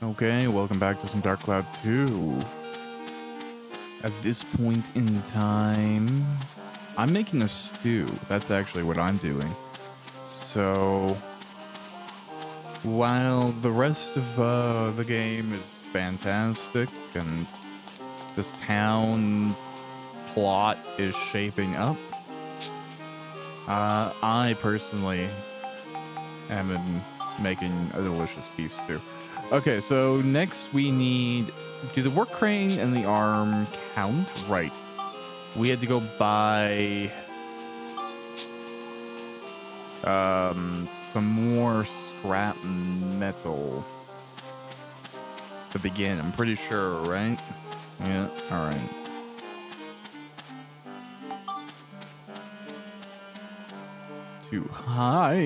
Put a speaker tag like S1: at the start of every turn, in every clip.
S1: Okay, welcome back to some Dark Cloud 2. At this point in time, I'm making a stew. That's actually what I'm doing. So, while the rest of the game is fantastic and this town plot is shaping up, I personally am making a delicious beef stew. Okay, so next we need... Do the work crane and the arm count? Right. We had to go buy... some more scrap metal to begin. I'm pretty sure, right? Yeah, alright. To Hymrata.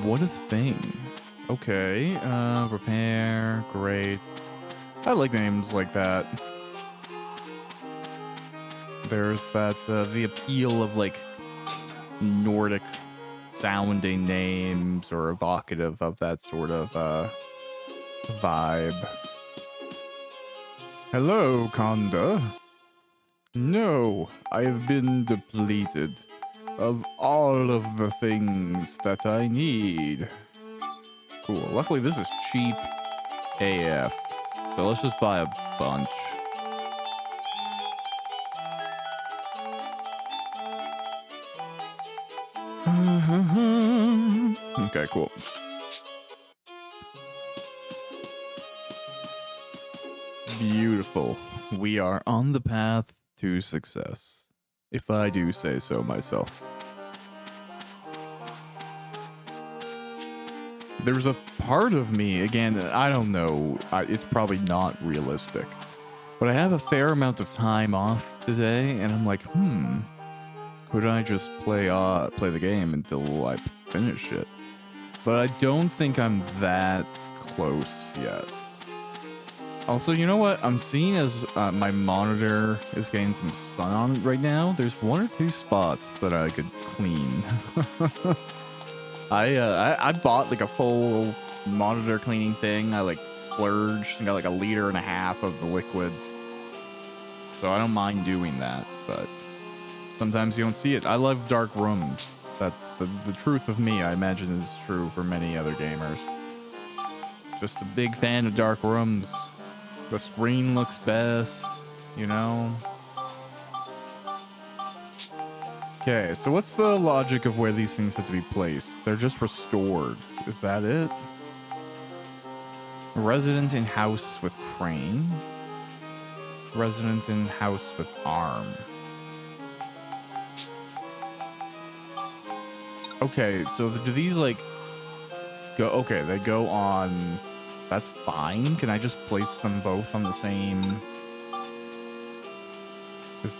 S1: What a thing. Okay, repair, great. I like names like that. There's that, the appeal of, like, Nordic sounding names or evocative of that sort of, vibe. Hello, Konda. No, I have been depleted of all of the things that I need. Cool. Luckily, this is cheap AF. So let's just buy a bunch. Okay, cool. Beautiful. We are on the path to success, if I do say so myself. There's a part of me, again, I don't know, it's probably not realistic, but I have a fair amount of time off today, and I'm like, could I just play the game until I finish it? But I don't think I'm that close yet. Also, you know what? I'm seeing as my monitor is getting some sun on it right now. There's one or two spots that I could clean. I bought like a full monitor cleaning thing. I like splurged and got like 1.5 liters of the liquid. So I don't mind doing that, but sometimes you don't see it. I love dark rooms. That's the truth of me. I imagine is true for many other gamers. Just a big fan of dark rooms. The screen looks best, you know? Okay, so what's the logic of where these things have to be placed? They're just restored. Is that it? Resident in house with crane. Resident in house with arm. Okay, so do these like go... Okay, they go on... That's fine. Can I just place them both on the same...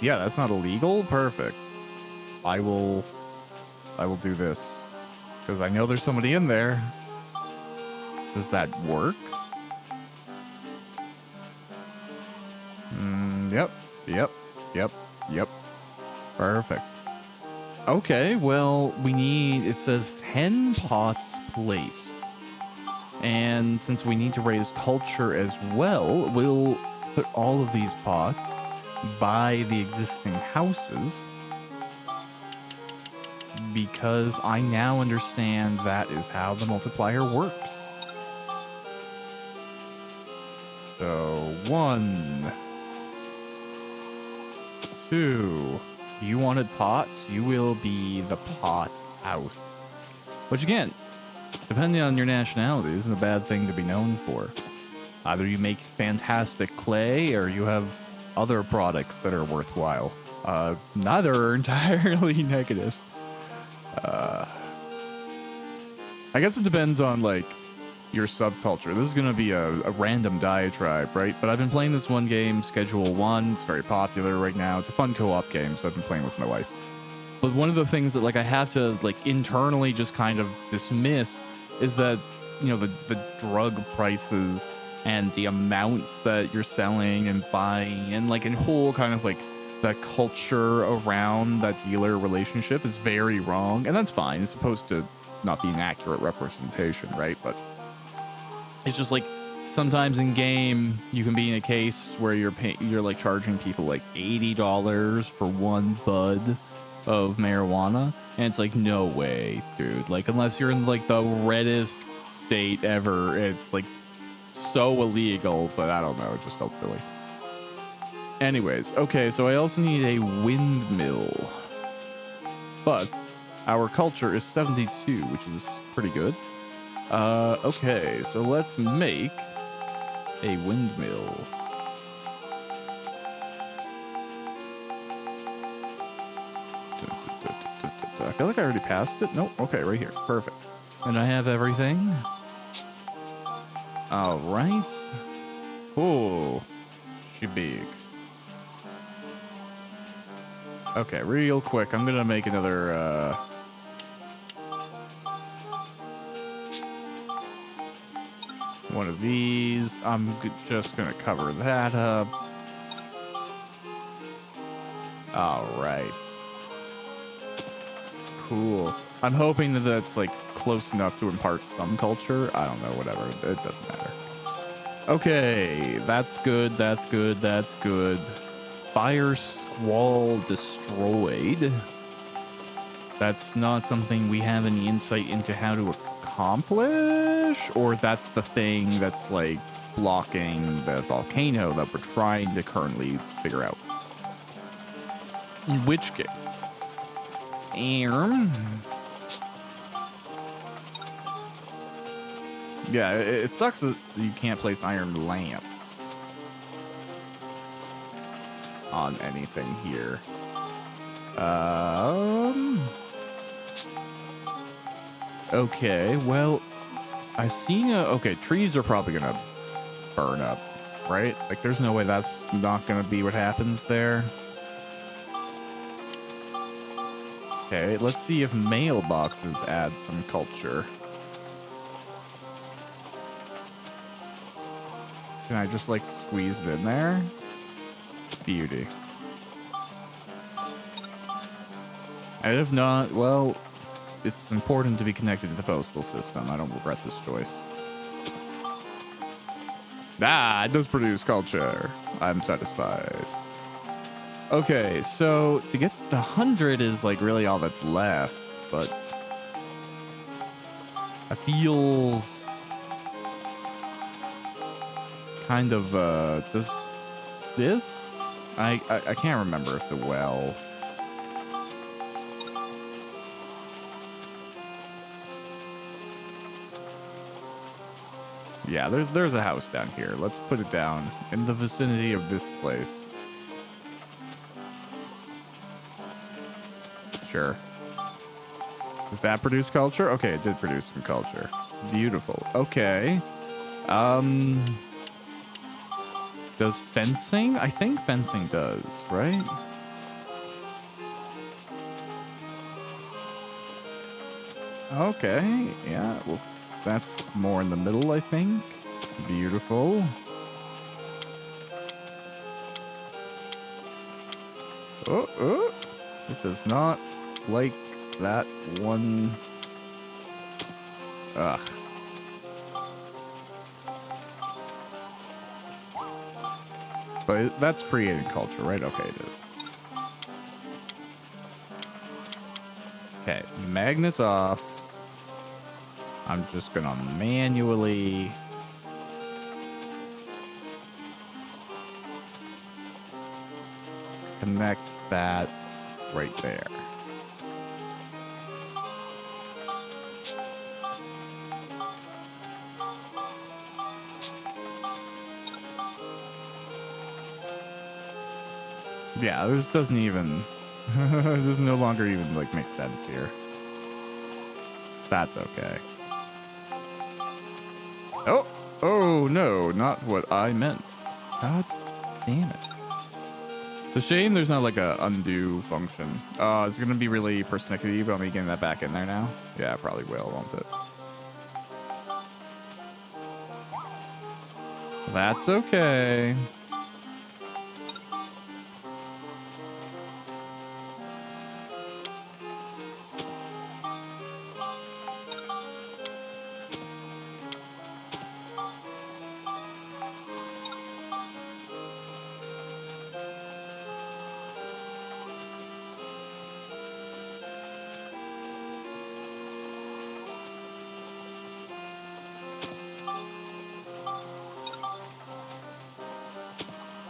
S1: Yeah, that's not illegal. Perfect. I will do this. Because I know there's somebody in there. Does that work? Yep. Perfect. Okay, well, we need... It says 10 pots placed. And since we need to raise culture as well, we'll put all of these pots by the existing houses, because I now understand that is how the multiplier works. So 1, 2, you wanted pots, you will be the pot house. Which again, depending on your nationality, isn't a bad thing to be known for. Either you make fantastic clay or you have other products that are worthwhile. Neither are entirely negative. I guess it depends on, like, your subculture. This is going to be a random diatribe, right? But I've been playing this one game, Schedule 1. It's very popular right now. It's a fun co-op game, so I've been playing with my wife. But one of the things that, like, I have to, like, internally just kind of dismiss is that, you know, the drug prices and the amounts that you're selling and buying and, like, in whole kind of, like, the culture around that dealer relationship is very wrong. And that's fine. It's supposed to not be an accurate representation, right? But it's just like sometimes in game you can be in a case where you're like charging people like $80 for one bud of marijuana, and it's like, no way, dude. Like, unless you're in like the reddest state ever, it's like so illegal. But I don't know, it just felt silly. Anyways, okay, so I also need a windmill, but our culture is 72, which is pretty good. Okay, so let's make a windmill. I feel like I already passed it. Nope. Okay, right here. Perfect. And I have everything. All right. Oh, she big. Okay, real quick. I'm gonna make another. One of these. I'm just gonna cover that up. All right. Cool. I'm hoping that that's like close enough to impart some culture. I don't know, whatever. It doesn't matter. Okay, that's good. That's good. That's good. Fire squall destroyed. That's not something we have any insight into how to accomplish, or that's the thing that's like blocking the volcano that we're trying to currently figure out. In which case, yeah, it sucks that you can't place iron lamps on anything here. Okay, well, I seen okay, trees are probably gonna burn up, right? Like, there's no way that's not gonna be what happens there. Okay, let's see if mailboxes add some culture. Can I just like squeeze it in there? Beauty. And if not, well, it's important to be connected to the postal system. I don't regret this choice. Ah, it does produce culture. I'm satisfied. Okay, so to get the 100 is like really all that's left, but I feels kind of does this? I can't remember if the well. Yeah, there's a house down here. Let's put it down in the vicinity of this place. Sure. Does that produce culture? Okay, it did produce some culture. Beautiful. Okay. Does fencing? I think fencing does, right? Okay. Yeah, well, that's more in the middle, I think. Beautiful. Oh. It does not like that one. Ugh. But that's creating culture, right? Okay, it is. Okay, magnets off. I'm just gonna manually connect that right there. Yeah, this doesn't even this no longer even like make sense here. That's okay. Oh no, not what I meant. God damn it. It's a shame there's not like a undo function. It's gonna be really persnickety, but I'm getting that back in there now. Yeah, it probably will, won't it? That's okay.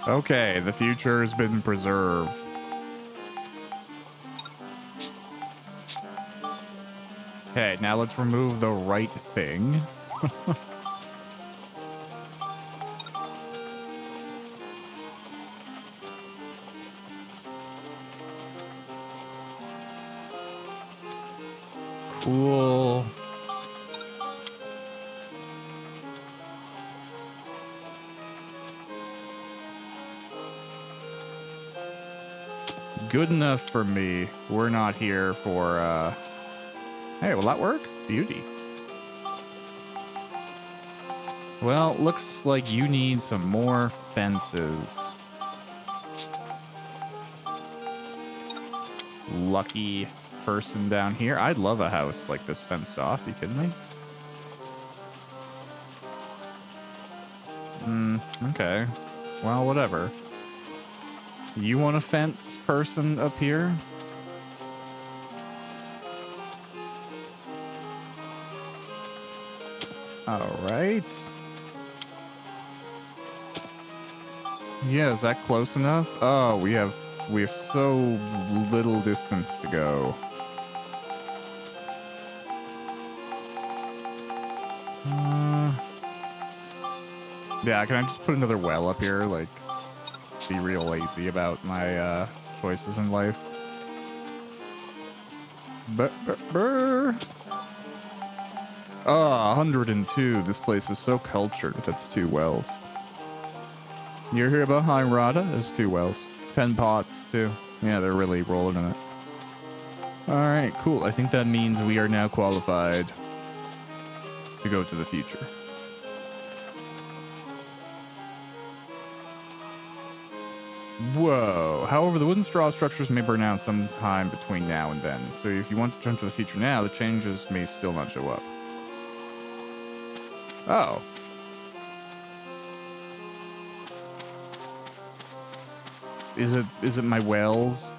S1: Okay, the future has been preserved. Okay, now let's remove the right thing. Cool. Good enough for me. We're not here for, Hey, will that work? Beauty. Well, looks like you need some more fences. Lucky person down here. I'd love a house like this fenced off. You kidding me? Okay. Well, whatever. You want a fence person up here? All right. Yeah, is that close enough? Oh, we have so little distance to go. Yeah, can I just put another well up here? Like, be real lazy about my choices in life. Oh, 102. This place is so cultured. That's 2 wells. You're here behind Rada? There's 2 wells. 10 pots, too. Yeah, they're really rolling in it. Alright, cool. I think that means we are now qualified to go to the future. Whoa. However, the wooden straw structures may burn out sometime between now and then. So if you want to jump to the future now, the changes may still not show up. Oh. Is it my wells?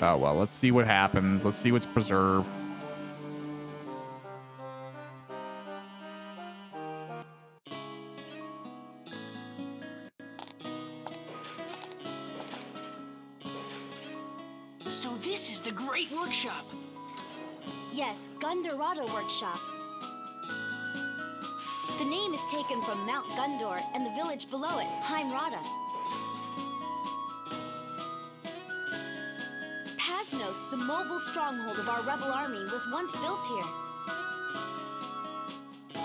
S1: Oh, well, let's see what happens. Let's see what's preserved.
S2: So this is the Great Workshop.
S3: Yes, Gundorada Workshop. The name is taken from Mount Gundor and the village below it, Heimrada. Pasnos, the mobile stronghold of our rebel army, was once built here.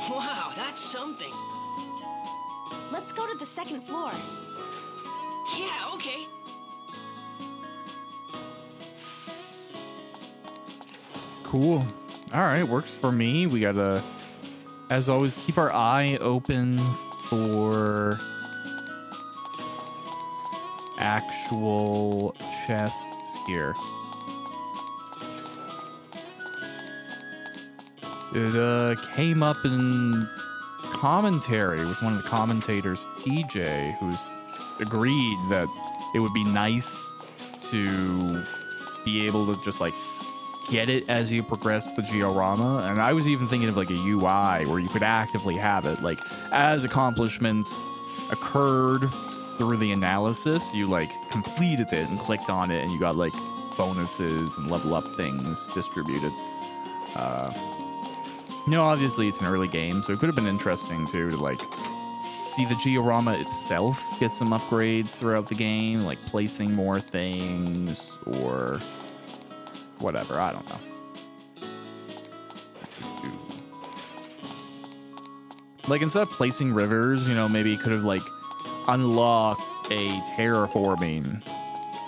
S2: Wow, that's something.
S3: Let's go to the 2nd floor.
S2: Yeah, okay.
S1: Cool. All right, works for me. We gotta, as always, keep our eye open for actual chests here. It came up in commentary with one of the commentators, TJ, who's agreed that it would be nice to be able to just like get it as you progress the georama. And I was even thinking of like a UI where you could actively have it, like as accomplishments occurred through the analysis, you like completed it and clicked on it and you got like bonuses and level up things distributed. Obviously it's an early game, so it could have been interesting too to like see the georama itself get some upgrades throughout the game, like placing more things or whatever, I don't know. Like instead of placing rivers, maybe it could have like unlocked a terraforming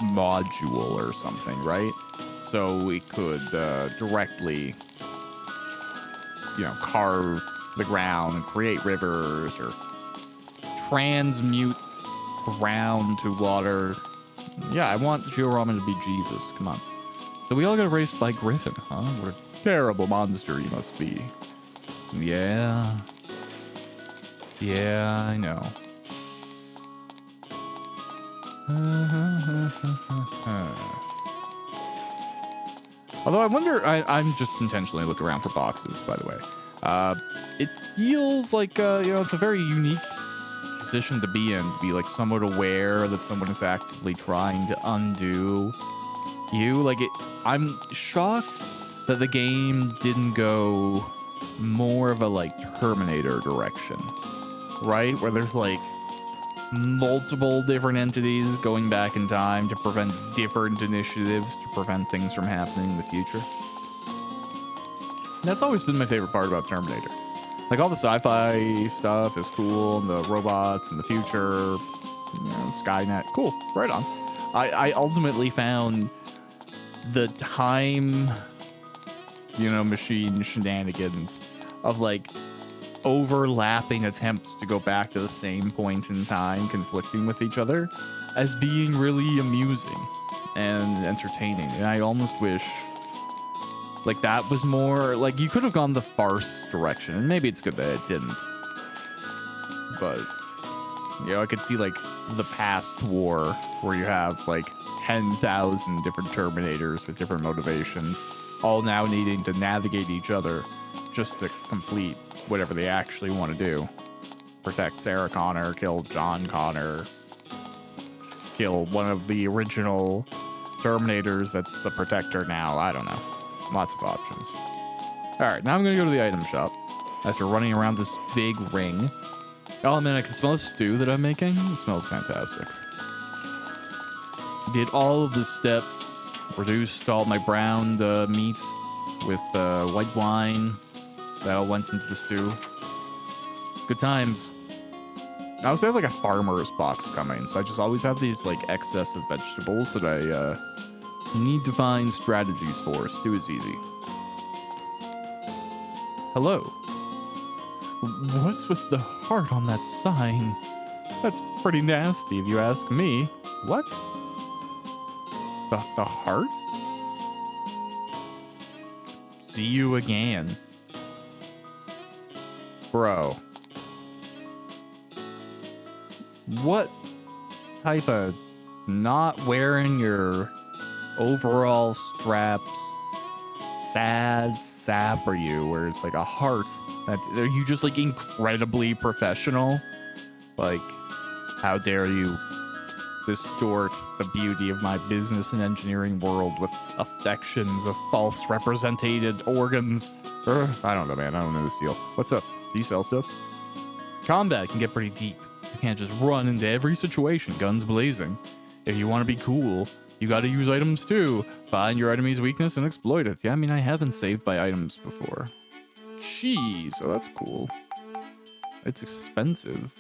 S1: module or something, right? So we could directly, carve the ground and create rivers or transmute ground to water. Yeah, I want the georama to be Jesus. Come on. So we all got erased by Griffin, huh? What a terrible monster you must be. Yeah. Yeah, I know. Although I wonder, I'm just intentionally looking around for boxes, by the way. It feels like, it's a very unique position to be in, to be like somewhat aware that someone is actively trying to undo you. I'm shocked that the game didn't go more of a like Terminator direction, right? Where there's like multiple different entities going back in time to prevent different initiatives to prevent things from happening in the future. That's always been my favorite part about Terminator. Like, all the sci-fi stuff is cool, and the robots and the future, Skynet, cool, right on. I ultimately found the time, machine shenanigans of like overlapping attempts to go back to the same point in time, conflicting with each other, as being really amusing and entertaining. And I almost wish like that was more like, you could have gone the farce direction, and maybe it's good that it didn't. But I could see like the past war where you have like 10,000 different Terminators with different motivations, all now needing to navigate each other just to complete whatever they actually want to do. Protect Sarah Connor, kill John Connor, kill one of the original Terminators that's a protector now. I don't know. Lots of options. Alright, now I'm going to go to the item shop after running around this big ring. Oh man, I can smell the stew that I'm making. It smells fantastic. Did all of the steps, reduced all my browned meats with white wine. That all went into the stew. Good times. I also have like a farmer's box coming, so I just always have these like excess of vegetables that I need to find strategies for. Stew is easy. Hello. What's with the heart on that sign? That's pretty nasty if you ask me. What? The heart? See you again. Bro. What type of not wearing your overall straps sad sap are you, where it's like a heart? Are you just like incredibly professional? Like, how dare you distort the beauty of my business and engineering world with affections of false represented organs? I don't know, man. I don't know this deal. What's up? Do you sell stuff? Combat can get pretty deep. You can't just run into every situation, guns blazing. If you want to be cool, you gotta use items too. Find your enemy's weakness and exploit it. Yeah, I mean, I have been saved by items before. Cheese. Oh, that's cool. It's expensive,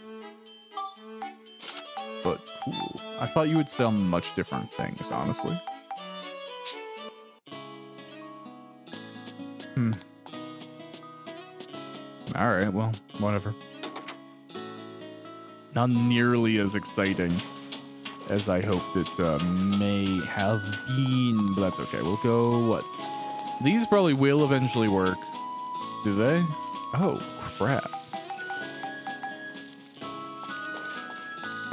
S1: but cool. I thought you would sell much different things, honestly. Alright, well, whatever. Not nearly as exciting as I hoped it may have been, but that's okay. We'll go, what? These probably will eventually work. Do they? Oh, crap.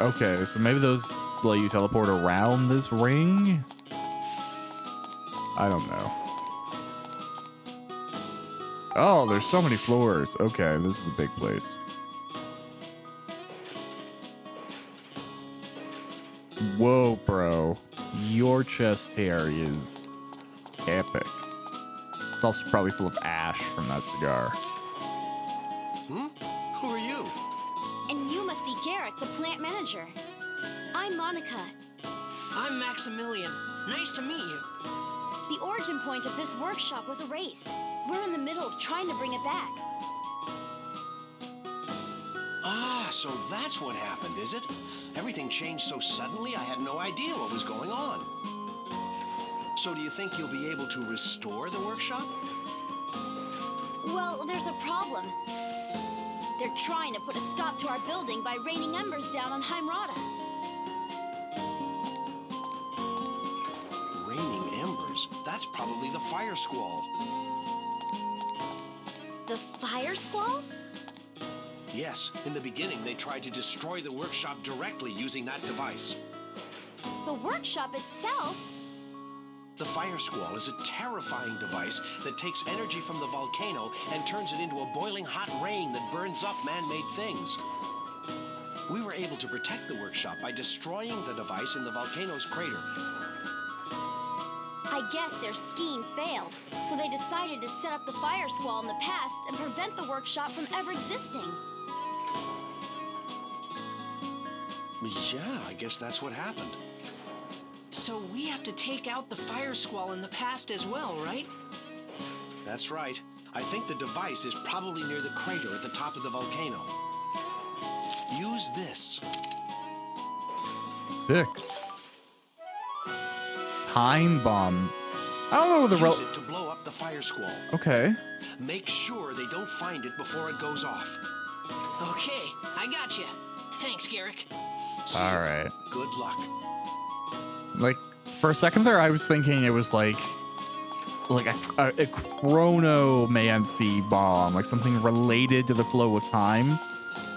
S1: Okay, so maybe those let you teleport around this ring? I don't know. Oh, there's so many floors. Okay, this is a big place. Whoa, bro. Your chest hair is epic. It's also probably full of ash from that cigar.
S2: Who are you?
S3: And you must be Garrick, the plant manager. I'm Monica.
S2: I'm Maximilian. Nice to meet you.
S3: The origin point of this workshop was erased. We're in the middle of trying to bring it back.
S2: Ah, so that's what happened, is it? Everything changed so suddenly, I had no idea what was going on. So do you think you'll be able to restore the workshop?
S3: Well, there's a problem. They're trying to put a stop to our building by raining embers down on Heimrata.
S2: Raining embers? That's probably the fire squall.
S3: The fire squall?
S2: Yes, in the beginning they tried to destroy the workshop directly using that device.
S3: The workshop itself?
S2: The fire squall is a terrifying device that takes energy from the volcano and turns it into a boiling hot rain that burns up man-made things. We were able to protect the workshop by destroying the device in the volcano's crater.
S3: I guess their scheme failed, so they decided to set up the fire squall in the past and prevent the workshop from ever existing.
S2: Yeah, I guess that's what happened.
S4: So we have to take out the fire squall in the past as well, right?
S2: That's right. I think the device is probably near the crater at the top of the volcano. Use this.
S1: 6. Time bomb. I don't know the
S2: Use it to blow up the fire squall.
S1: Okay.
S2: Make sure they don't find it before it goes off.
S4: Okay, I got you. Thanks, Garrick.
S2: See ya.
S1: All right.
S2: Good luck.
S1: Like, for a second there, I was thinking it was like a chronomancy bomb, like something related to the flow of time.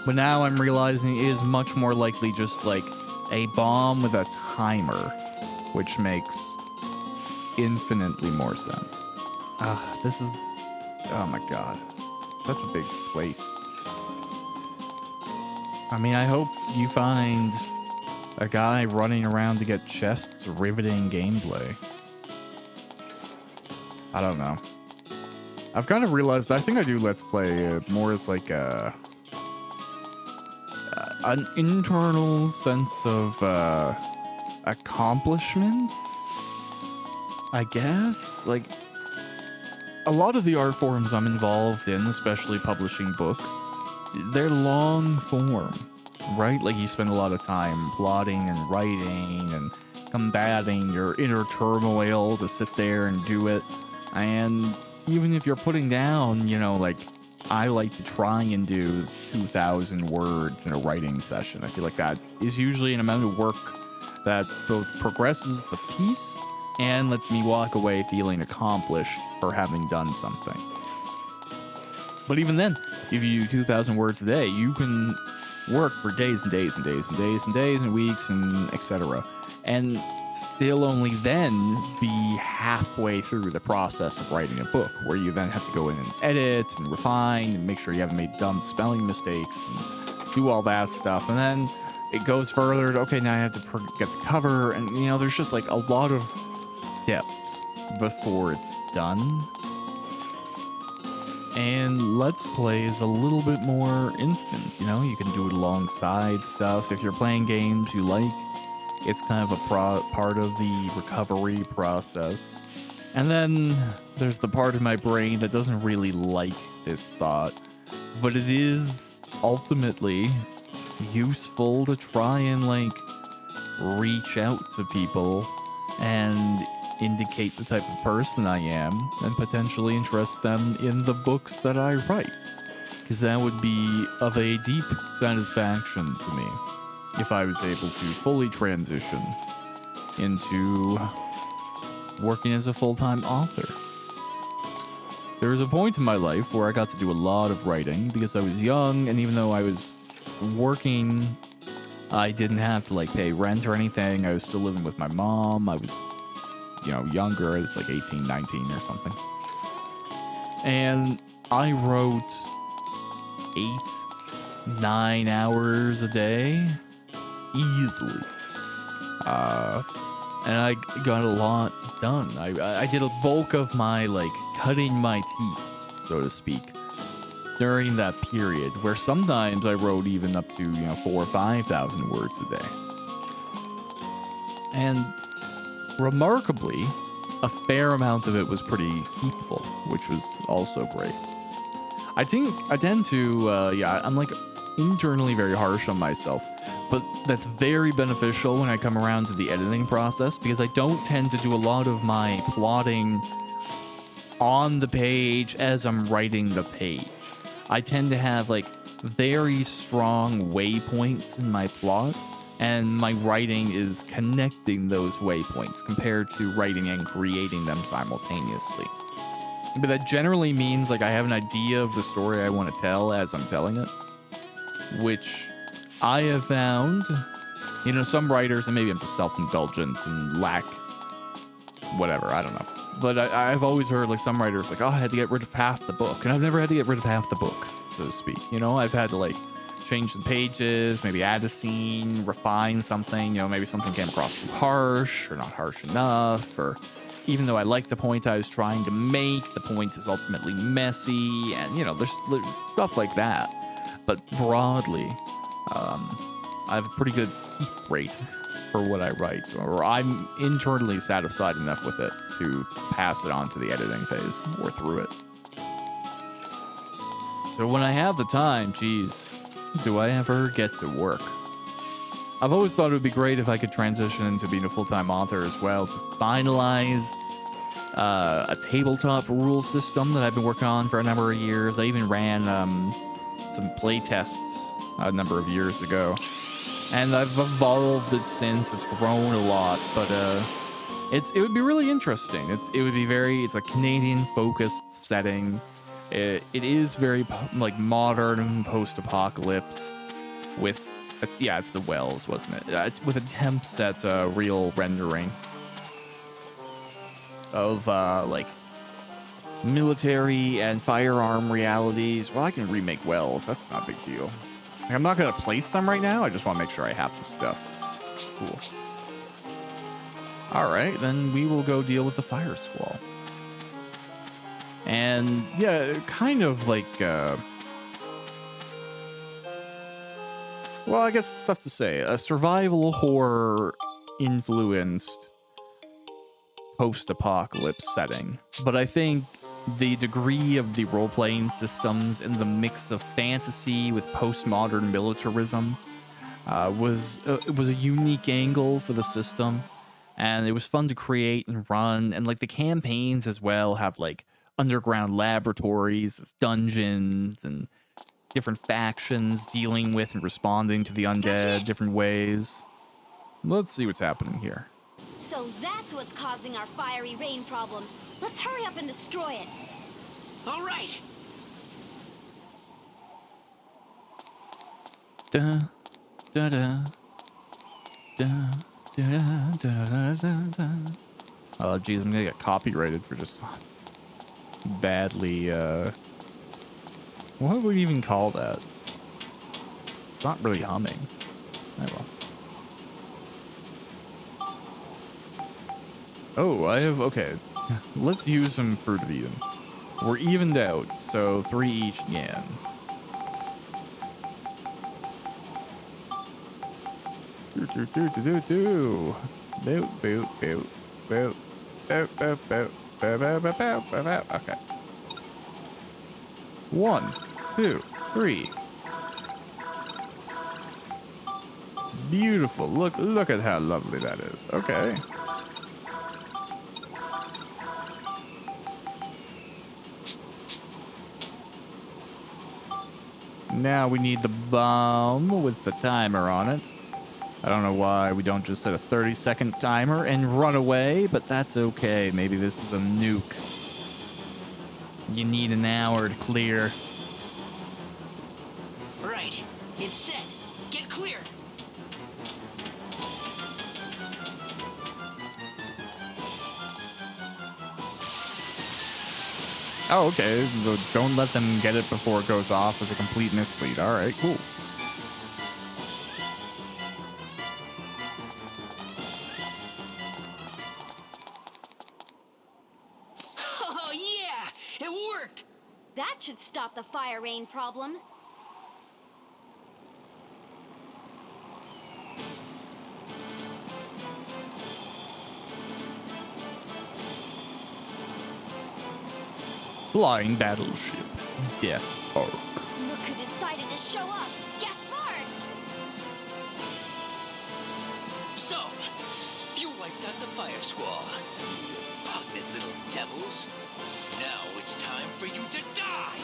S1: But now I'm realizing it is much more likely just like a bomb with a timer, which makes infinitely more sense. This is, oh my god, such a big place. I mean, I hope you find a guy running around to get chests riveting gameplay. I don't know. I've kind of realized I think I do Let's Play more as like an internal sense of accomplishments, I guess. Like, a lot of the art forums I'm involved in, especially publishing books, they're long form, right? Like, you spend a lot of time plotting and writing and combating your inner turmoil to sit there and do it. And even if you're putting down, you know, like, I like to try and do 2,000 words in a writing session. I feel like that is usually an amount of work that both progresses the piece and lets me walk away feeling accomplished for having done something. But even then, if you do 2,000 words a day, you can work for days and days and days and days and days and weeks and etc. And still only then be halfway through the process of writing a book, where you then have to go in and edit and refine and make sure you haven't made dumb spelling mistakes and do all that stuff. And then it goes further to, okay, now I have to get the cover. And, you know, there's just like a lot of steps before it's done. And Let's Play is a little bit more instant, you know? You can do it alongside stuff. If you're playing games you like, it's kind of a part of the recovery process. And then there's the part of my brain that doesn't really like this thought, but it is ultimately useful to try and, like, reach out to people and indicate the type of person I am and potentially interest them in the books that I write. Because that would be of a deep satisfaction to me if I was able to fully transition into working as a full-time author. There was a point in my life where I got to do a lot of writing because I was young, and even though I was working, I didn't have to, like, pay rent or anything. I was still living with my mom. I was, you know, younger. I was like 18, 19 or something. And I wrote 8-9 hours a day easily. And I got a lot done. I did a bulk of my, like, cutting my teeth, so to speak, during that period, where sometimes I wrote even up to, you know, 4,000 or 5,000 words a day. And remarkably, a fair amount of it was pretty keepable, which was also great. I think I tend to, I'm like internally very harsh on myself, but that's very beneficial when I come around to the editing process, because I don't tend to do a lot of my plotting on the page as I'm writing the page. I tend to have, like, very strong waypoints in my plot, and my writing is connecting those waypoints compared to writing and creating them simultaneously. But that generally means, like, I have an idea of the story I want to tell as I'm telling it, which I have found, you know, some writers, and maybe I'm just self-indulgent and lack whatever, I don't know. But I've always heard like some writers like, oh, I had to get rid of half the book, and I've never had to get rid of half the book, so to speak. You know, I've had to like change the pages, maybe add a scene, refine something. You know, maybe something came across too harsh or not harsh enough, or even though I like the point I was trying to make, the point is ultimately messy, and you know, there's stuff like that. But broadly, I have a pretty good keep rate for what I write, or I'm internally satisfied enough with it to pass it on to the editing phase or through it. So when I have the time, geez, do I ever get to work? I've always thought it would be great if I could transition into being a full-time author as well, to finalize a tabletop rule system that I've been working on for a number of years. I even ran some play tests a number of years ago, and I've evolved it since. It's grown a lot, but it would be really interesting. It's a Canadian focused setting. It is very like modern post-apocalypse with it's the Wells, wasn't it? With attempts at real rendering of like military and firearm realities. Well, I can remake Wells. That's not a big deal. Like, I'm not going to place them right now. I just want to make sure I have the stuff. Cool. All right, then we will go deal with the fire squall. And yeah, kind of like, well, I guess it's tough to say. A survival horror influenced post-apocalypse setting. But I think the degree of the role-playing systems and the mix of fantasy with postmodern militarism was a unique angle for the system, and it was fun to create and run. And like the campaigns as well have like underground laboratories, dungeons, and different factions dealing with and responding to the undead different ways. Let's see what's happening here.
S3: So that's what's causing our fiery rain problem. Let's hurry up and destroy it.
S4: All right.
S1: Da, da, da, da, da, da, da, da, da. Oh, geez, I'm gonna get copyrighted for just badly, what would we even call that? It's not really humming. Oh, well. Oh, okay. Let's use some Fruit of Eden. We're evened out, so 3 each again. Do. Boop, boop, boop, boop. Boop, boop, boop. Boop, boop, boop, boop, boop, boop. Okay. 1, 2, 3. Beautiful. Look at how lovely that is. Okay. Now we need the bomb with the timer on it. I don't know why we don't just set a 30-second timer and run away, but that's okay. Maybe this is a nuke. You need an hour to clear.
S4: Right. It's set. Get clear.
S1: Oh, okay. Don't let them get it before it goes off as a complete mislead. All right, cool.
S4: Oh, yeah! It worked!
S3: That should stop the fire rain problem.
S1: Flying battleship. Death Arc.
S3: Look who decided to show up. Gaspard!
S5: So, you wiped out the fire squall. You repugnant little devils. Now it's time for you to die!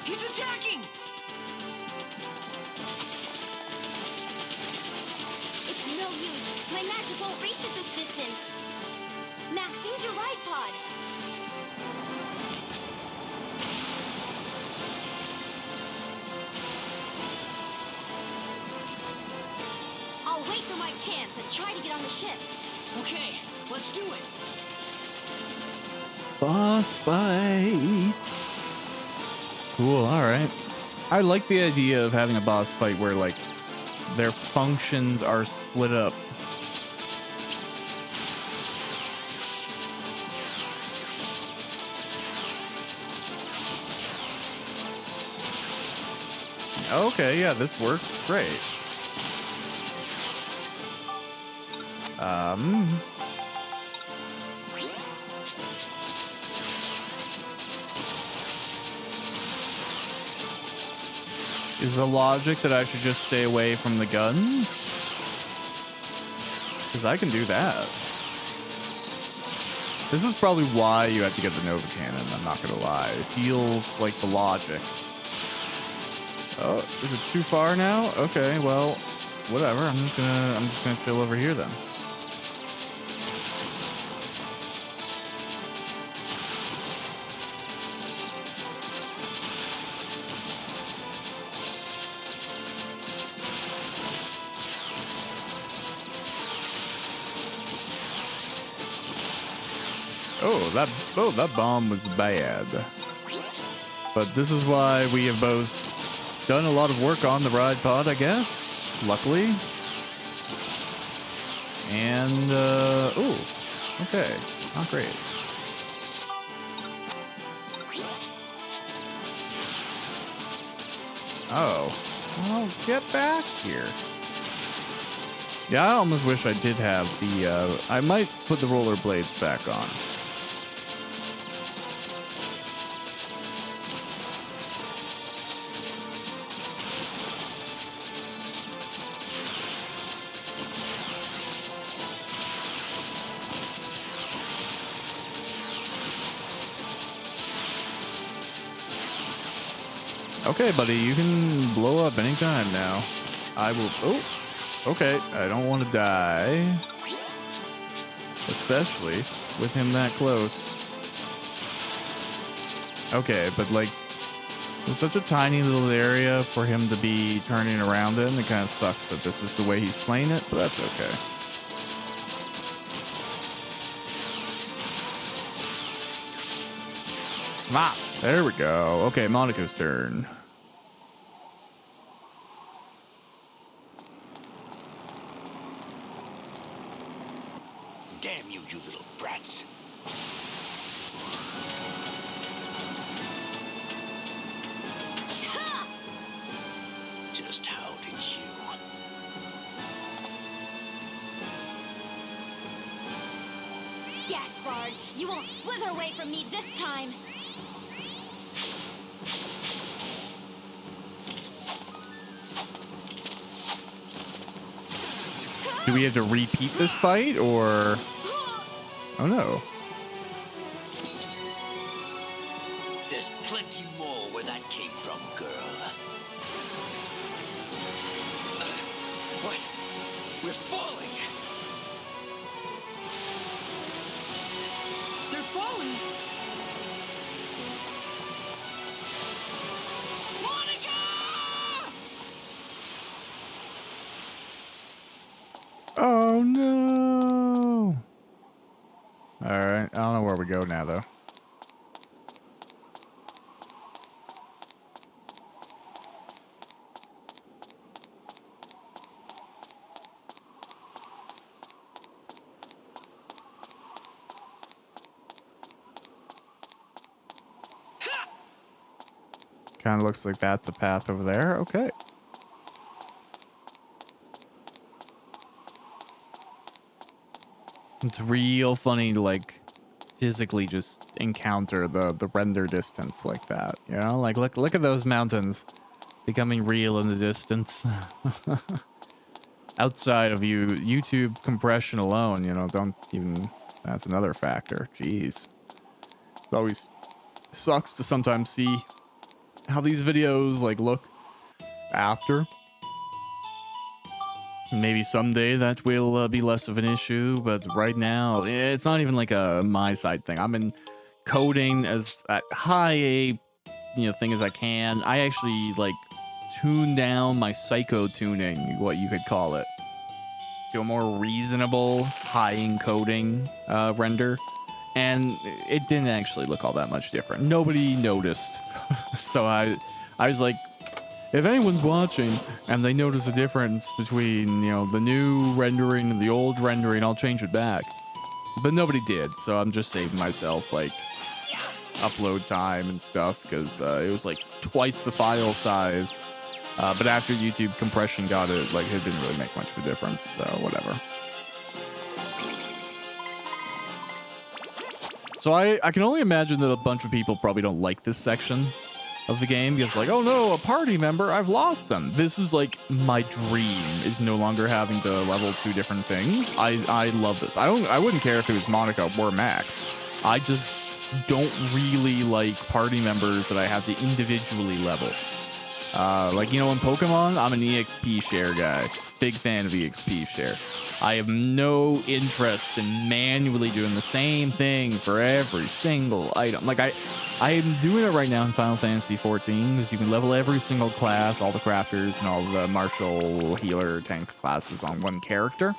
S4: He's attacking!
S3: It's no use. My magic won't reach at this distance. Max, use your ride pod. my chance and try to get on the ship.
S4: Okay, let's do it.
S1: Boss fight. Cool, alright. I like the idea of having a boss fight where, like, their functions are split up. Okay, yeah, this worked great. Is the logic that I should just stay away from the guns? Because I can do that. This is probably why you have to get the Nova Cannon, I'm not gonna lie. It feels like the logic. Oh, is it too far now? Okay, well, whatever. I'm just gonna chill over here then. That bomb was bad. But this is why we have both done a lot of work on the ride pod, I guess. Luckily. And, ooh. Okay. Not great. Oh. Well, get back here. Yeah, I almost wish I did have the, I might put the rollerblades back on. Okay, buddy, you can blow up anytime now. I will... Oh, okay. I don't want to die. Especially with him that close. Okay, but like... It's such a tiny little area for him to be turning around in. It kind of sucks that this is the way he's playing it, but that's okay. Ah, there we go. Okay, Monica's turn.
S5: Damn you, you little brats. Just how did you?
S3: Gaspard, you won't slither away from me this time.
S1: Do we have to repeat this fight, or... Oh, no.
S5: There's plenty more where that came from, girl. What? We're falling!
S4: They're falling.
S1: Oh, no. All right. I don't know where we go now, though. Kind of looks like that's a path over there. Okay. It's real funny to, like, physically just encounter the render distance like that, you know? Like, look at those mountains becoming real in the distance. Outside of YouTube compression alone, you know, don't even... That's another factor. Jeez. It always sucks to sometimes see how these videos, like, look after. Maybe someday that will be less of an issue, but right now it's not even like a my side thing. I'm in coding as high a thing as I can. I actually like tune down my psycho tuning, what you could call it. to a more reasonable high encoding render, and it didn't actually look all that much different. Nobody noticed. So I was like, if anyone's watching and they notice a difference between, you know, the new rendering and the old rendering, I'll change it back. But nobody did, so I'm just saving myself like upload time and stuff, because it was like twice the file size. But after YouTube compression got it, like, it didn't really make much of a difference, so whatever. So I can only imagine that a bunch of people probably don't like this section of the game, because like, oh no, a party member, I've lost them. This is like my dream, is no longer having to level 2 different things. I love this. I wouldn't care if it was Monica or Max. I just don't really like party members that I have to individually level. Like, you know, in Pokemon, I'm an EXP share guy. Big fan of EXP share. I have no interest in manually doing the same thing for every single item. Like, I am doing it right now in Final Fantasy 14, because you can level every single class, all the crafters, and all the martial, healer, tank classes on one character.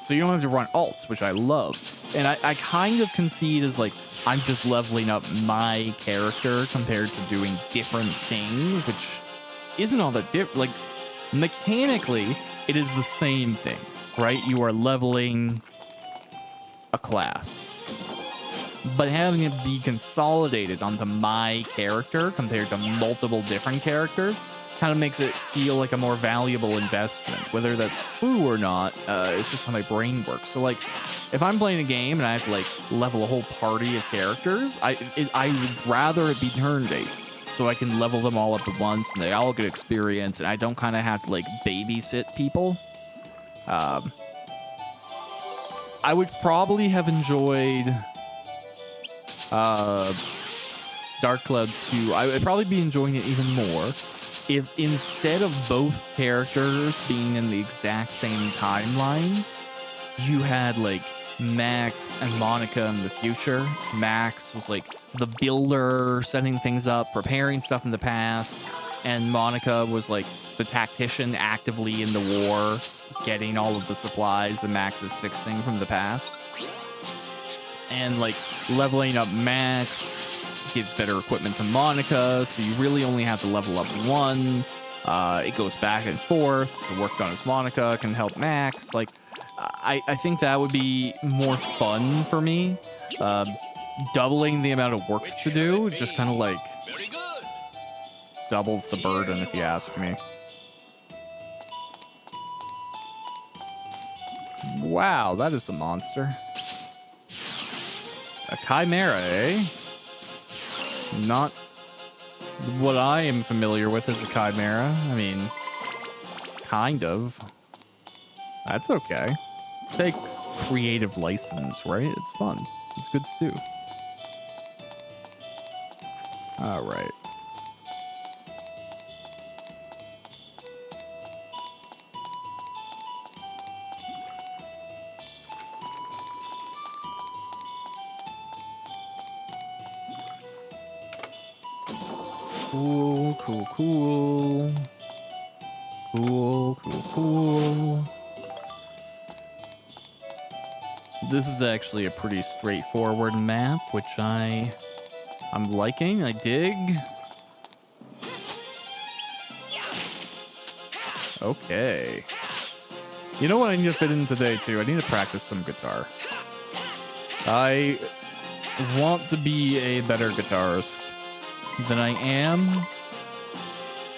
S1: So you don't have to run alts, which I love. And I kind of concede as, like, I'm just leveling up my character compared to doing different things, which isn't all that different. Like, mechanically, it is the same thing, right? You are leveling a class, but having it be consolidated onto my character compared to multiple different characters kind of makes it feel like a more valuable investment. Whether that's true or not, it's just how my brain works. So, like, if I'm playing a game and I have to, like, level a whole party of characters, I would rather it be turn-based, so I can level them all up at once and they all get experience, and I don't kind of have to, like, babysit people. I would probably have enjoyed Dark Cloud 2. I would probably be enjoying it even more if instead of both characters being in the exact same timeline, you had, like, Max and Monica in the future. Max was like the builder, setting things up, preparing stuff in the past, and Monica was like the tactician, actively in the war, getting all of the supplies that Max is fixing from the past. And, like, leveling up Max gives better equipment to Monica, so you really only have to level up one. It goes back and forth, so work done as Monica can help Max. Like, I think that would be more fun for me. Doubling the amount of work to do just kind of, like, doubles the burden, if you ask me. Wow, that is a monster. A chimera, eh? Not what I am familiar with as a chimera. I mean, kind of. That's okay. Take creative license, right? It's fun. It's good to do. All right. Cool, cool, cool. Cool, cool, cool. This is actually a pretty straightforward map, which I'm liking. I dig. Okay. You know what I need to fit in today, too? I need to practice some guitar. I want to be a better guitarist than I am.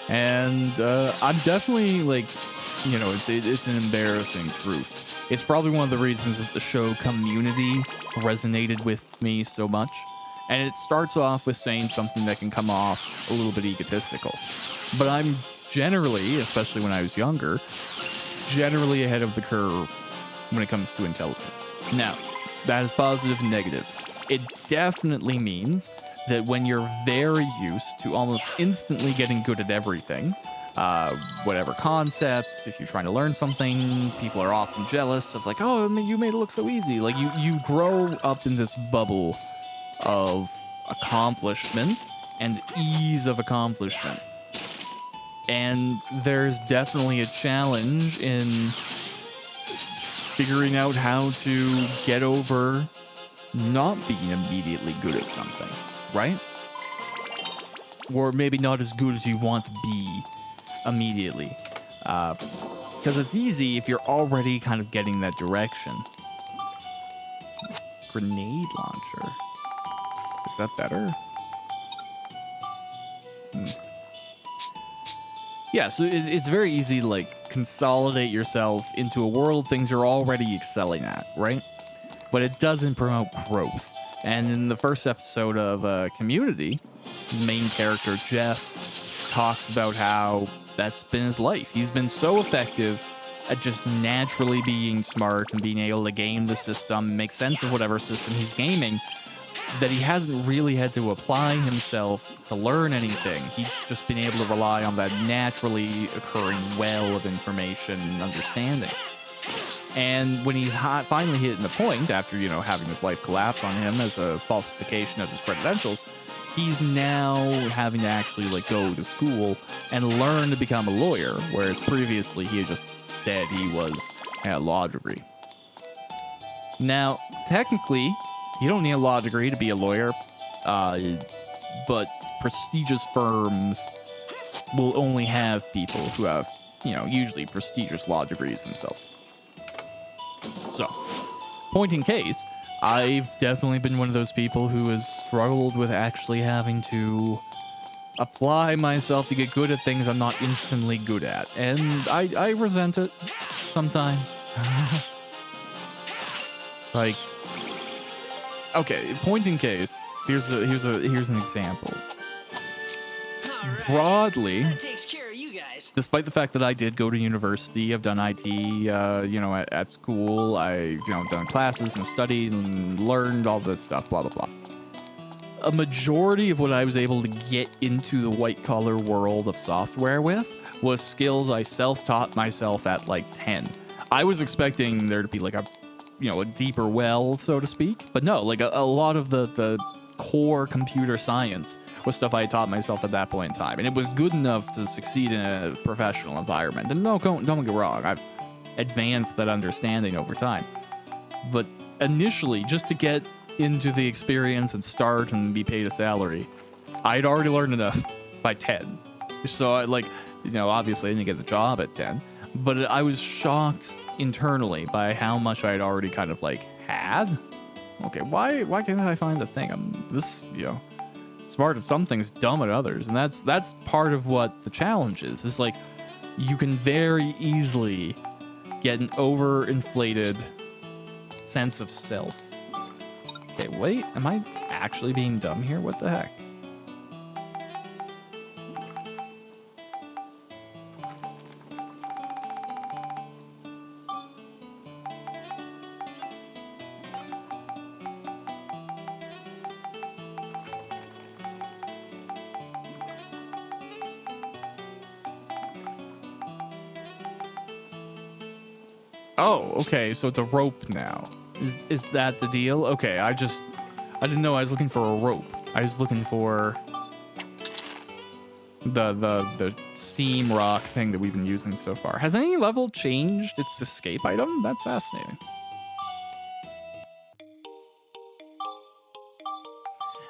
S1: And I'm definitely, like, you know, it's an embarrassing truth. It's probably one of the reasons that the show Community resonated with me so much. And it starts off with saying something that can come off a little bit egotistical. But I'm generally, especially when I was younger, generally ahead of the curve when it comes to intelligence. Now, that is positive and negative. It definitely means that when you're very used to almost instantly getting good at everything, whatever concepts, if you're trying to learn something, people are often jealous of, like, oh, you made it look so easy. Like, you grow up in this bubble of accomplishment and ease of accomplishment. And there's definitely a challenge in figuring out how to get over not being immediately good at something, right? Or maybe not as good as you want to be immediately. Because it's easy if you're already kind of getting that direction. Grenade launcher. Is that better? Yeah, so it's very easy to like consolidate yourself into a world of things you're already excelling at, right? But it doesn't promote growth. And in the first episode of Community, the main character Jeff talks about how that's been his life. He's been so effective at just naturally being smart and being able to game the system, make sense of whatever system he's gaming, that he hasn't really had to apply himself to learn anything. He's just been able to rely on that naturally occurring well of information and understanding. And when he's finally hitting the point, after, having his life collapse on him as a falsification of his credentials, he's now having to actually go to school and learn to become a lawyer, whereas previously he had just said he had a law degree. Now, technically, you don't need a law degree to be a lawyer, but prestigious firms will only have people who have, usually prestigious law degrees themselves. So, point in case, I've definitely been one of those people who has struggled with actually having to apply myself to get good at things I'm not instantly good at. And I resent it sometimes. Okay, point in case, here's an example.
S4: All right.
S1: Broadly,
S4: That takes care of you guys.
S1: despite the fact that I did go to university, I've done IT, at school, I've, done classes and studied and learned all this stuff, blah, blah, blah. A majority of what I was able to get into the white collar world of software with was skills I self-taught myself at 10. I was expecting there to be a deeper well, so to speak, but no, a lot of the core computer science was stuff I had taught myself at that point in time, and it was good enough to succeed in a professional environment. And no, don't get wrong, I've advanced that understanding over time. But initially, just to get into the experience and start and be paid a salary, I'd already learned enough by 10. So obviously I didn't get the job at 10, but I was shocked internally by how much I'd already kind of had. Okay, why can't I find a thing? I'm this, smart at some things, dumb at others. And that's part of what the challenge is. It's you can very easily get an overinflated sense of self. Okay, wait, am I actually being dumb here? What the heck? Oh, okay, so it's a rope now. Is that the deal? Okay, I didn't know I was looking for a rope. I was looking for the seam rock thing that we've been using so far. Has any level changed its escape item? That's fascinating.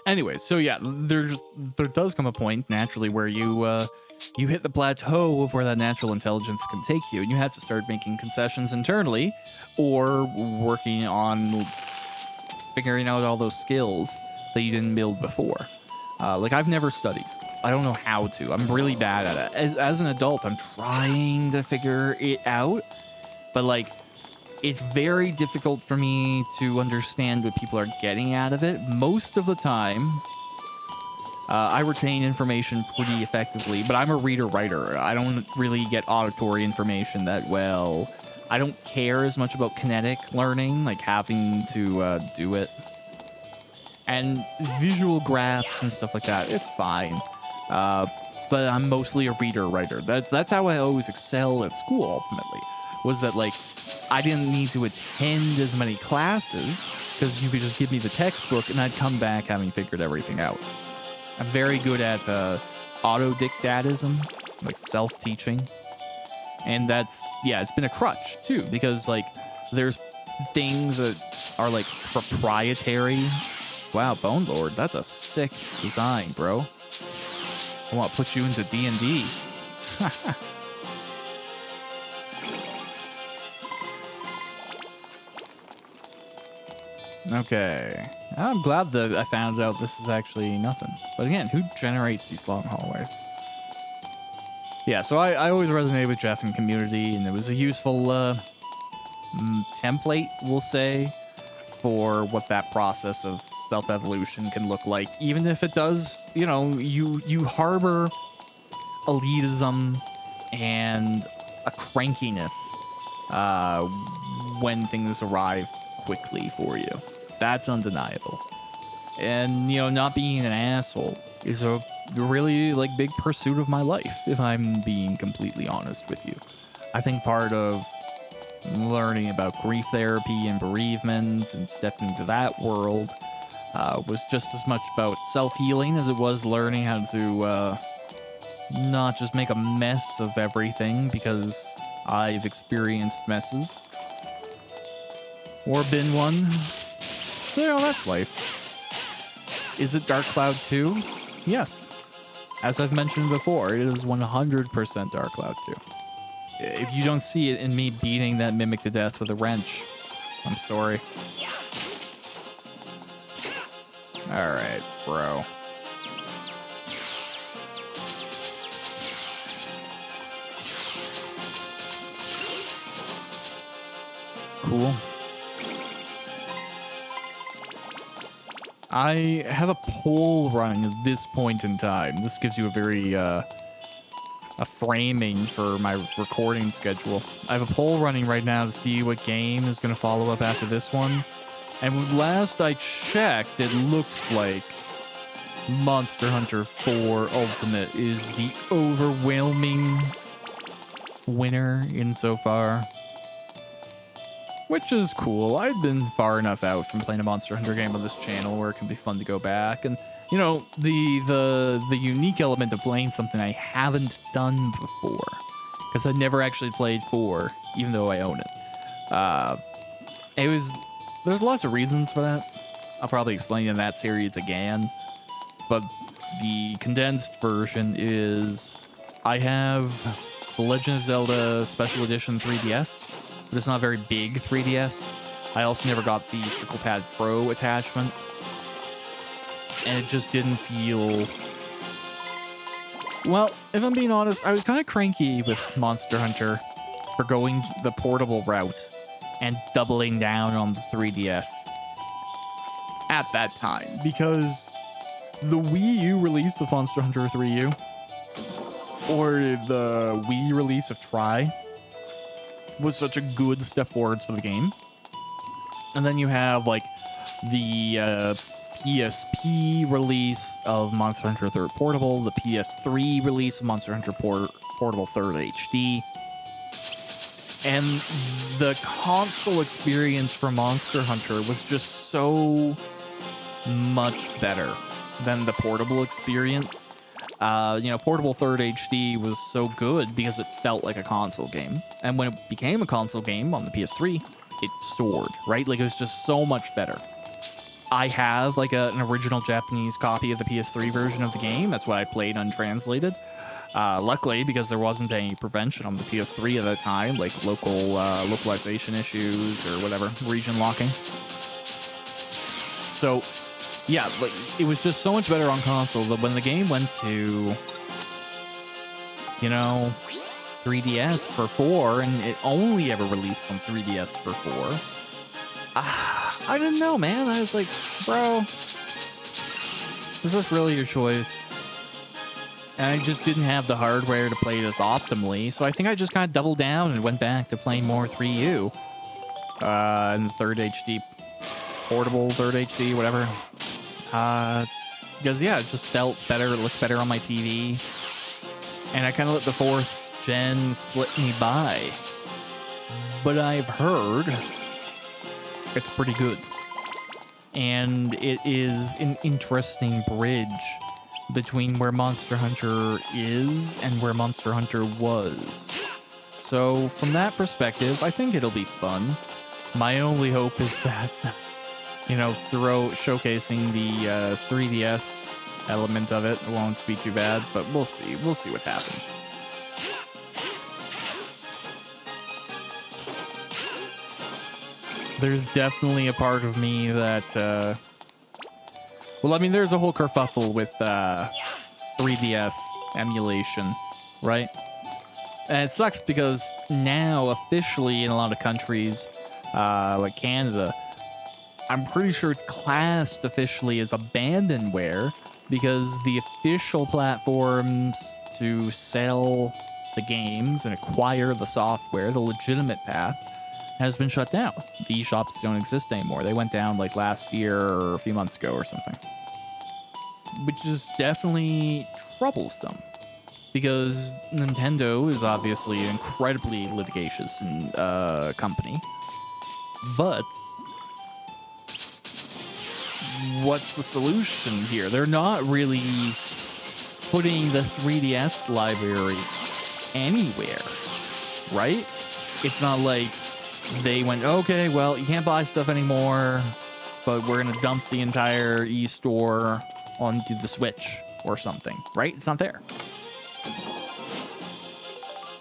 S1: Anyway, so yeah, there does come a point naturally where you hit the plateau of where that natural intelligence can take you, and you have to start making concessions internally or working on figuring out all those skills that you didn't build before. I've never studied. I don't know how to. I'm really bad at it. As an adult, I'm trying to figure it out, but it's very difficult for me to understand what people are getting out of it. Most of the time, I retain information pretty effectively, but I'm a reader-writer. I don't really get auditory information that well. I don't care as much about kinetic learning, having to do it. And visual graphs and stuff like that, it's fine. But I'm mostly a reader-writer. That's how I always excel at school, ultimately, was that, I didn't need to attend as many classes because you could just give me the textbook and I'd come back having figured everything out. I'm very good at autodidactism, self-teaching. And it's been a crutch too, because There's things that are like proprietary. Wow, Bone Lord, that's a sick design, bro. I want to put you into D&D. Okay. I'm glad that I found out this is actually nothing. But again, who generates these long hallways? Yeah, so I always resonated with Jeff and community, and it was a useful template, we'll say, for what that process of self-evolution can look like. Even if it does, you know, you harbor elitism and a crankiness when things arrive quickly for you. That's undeniable. And, you know, not being an asshole is a really, like, big pursuit of my life, if I'm being completely honest with you. I think part of learning about grief therapy and bereavement and stepping into that world was just as much about self-healing as it was learning how to not just make a mess of everything, because I've experienced messes or been one. You know, that's life. Is it Dark Cloud 2? Yes. As I've mentioned before, it is 100% Dark Cloud 2. If you don't see it in me beating that mimic to death with a wrench, I'm sorry. Alright, bro. Cool. I have a poll running at this point in time. This gives you a very, a framing for my recording schedule. I have a poll running right now to see what game is going to follow up after this one. And last I checked, it looks like Monster Hunter 4 Ultimate is the overwhelming winner insofar. Which is cool. I've been far enough out from playing a Monster Hunter game on this channel where it can be fun to go back. And, you know, the unique element of playing something I haven't done before, because I never actually played 4, even though I own it. There's lots of reasons for that. I'll probably explain in that series again. But the condensed version is I have The Legend of Zelda Special Edition 3DS. But it's not a very big 3DS. I also never got the Trickle Pad Pro attachment. And it just didn't feel... Well, if I'm being honest, I was kind of cranky with Monster Hunter for going the portable route and doubling down on the 3DS at that time. Because the Wii U release of Monster Hunter 3U, or the Wii release of Tri, was such a good step forwards for the game. And then you have like the PSP release of Monster Hunter 3rd Portable, the PS3 release of Monster Hunter Portable 3rd HD, and the console experience for Monster Hunter was just so much better than the portable experience. You know, Portable 3rd HD was so good because it felt like a console game. And when it became a console game on the PS3, it soared, right? Like, it was just so much better. I have, like, an original Japanese copy of the PS3 version of the game. That's what I played untranslated. Luckily, because there wasn't any prevention on the PS3 at the time, like localization issues or whatever, region locking. So... yeah, like, it was just so much better on console that when the game went to, you know, 3DS for 4, and it only ever released on 3DS for 4, I didn't know, man. I was like, bro, is this really your choice? And I just didn't have the hardware to play this optimally, so I think I just kind of doubled down and went back to playing more 3U. And the 3rd HD, portable 3rd HD, whatever. Because, yeah, it just felt better, it looked better on my TV. And I kind of let the 4th gen slip me by. But I've heard it's pretty good. And it is an interesting bridge between where Monster Hunter is and where Monster Hunter was. So, from that perspective, I think it'll be fun. My only hope is that, showcasing the 3DS element of it won't be too bad, but we'll see. We'll see what happens. There's definitely a part of me that, well, I mean, there's a whole kerfuffle with 3DS emulation, right? And it sucks because now officially in a lot of countries, like Canada, I'm pretty sure it's classed officially as abandonware because the official platforms to sell the games and acquire the software, the legitimate path, has been shut down. The eShops don't exist anymore. They went down like last year or a few months ago or something. Which is definitely troublesome. Because Nintendo is obviously an incredibly litigious company. But what's the solution here? They're not really putting the 3DS library anywhere, right? It's not like they went, okay, well, you can't buy stuff anymore, but we're going to dump the entire e-store onto the Switch or something, right? It's not there.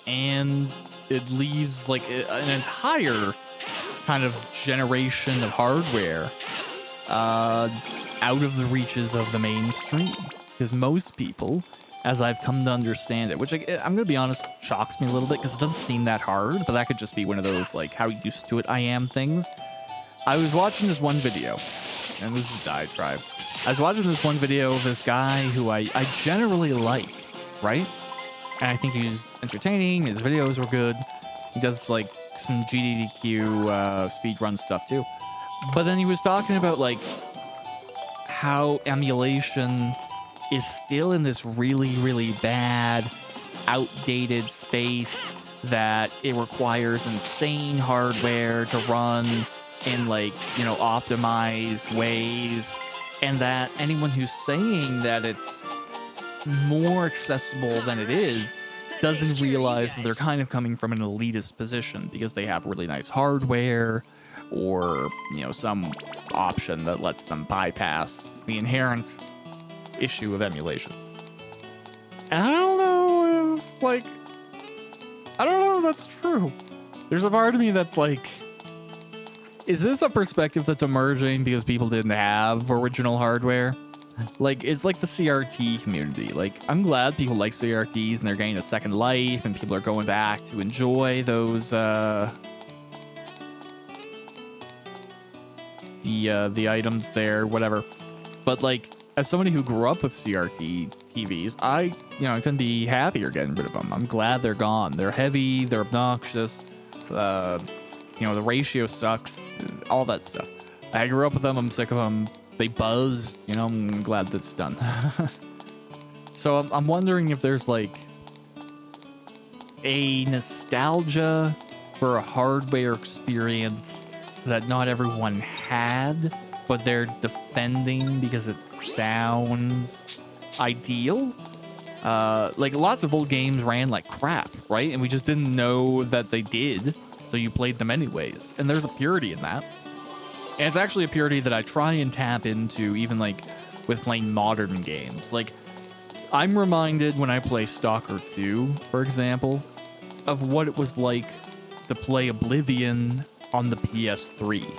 S1: And it leaves like an entire kind of generation of hardware out of the reaches of the mainstream. Because most people, as I've come to understand it, which I'm going to be honest, shocks me a little bit because it doesn't seem that hard, but that could just be one of those like how used to it I am things. I was watching this one video, and this is a diatribe. I was watching this one video of this guy who I generally like, right? And I think he's entertaining. His videos were good. He does like some GDDQ speedrun stuff too. But then he was talking about like how emulation is still in this really, really bad, outdated space that it requires insane hardware to run in like, optimized ways. And that anyone who's saying that it's more accessible than it is doesn't realize that they're kind of coming from an elitist position because they have really nice hardware or, some option that lets them bypass the inherent issue of emulation. And I don't know if that's true. There's a part of me that's like, is this a perspective that's emerging because people didn't have original hardware? Like, it's like the CRT community. Like, I'm glad people like CRTs and they're getting a second life and people are going back to enjoy those, the items there, whatever. But, like, as somebody who grew up with CRT TVs, I couldn't be happier getting rid of them. I'm glad they're gone. They're heavy, they're obnoxious, the ratio sucks, all that stuff. I grew up with them, I'm sick of them. They buzz, I'm glad that's done. So I'm wondering if there's like a nostalgia for a hardware experience that not everyone had, but they're defending because it sounds ideal. Like lots of old games ran like crap, right? And we just didn't know that they did, so you played them anyways. And there's a purity in that. And it's actually a purity that I try and tap into even like with playing modern games. Like I'm reminded when I play Stalker 2, for example, of what it was like to play Oblivion on the PS3.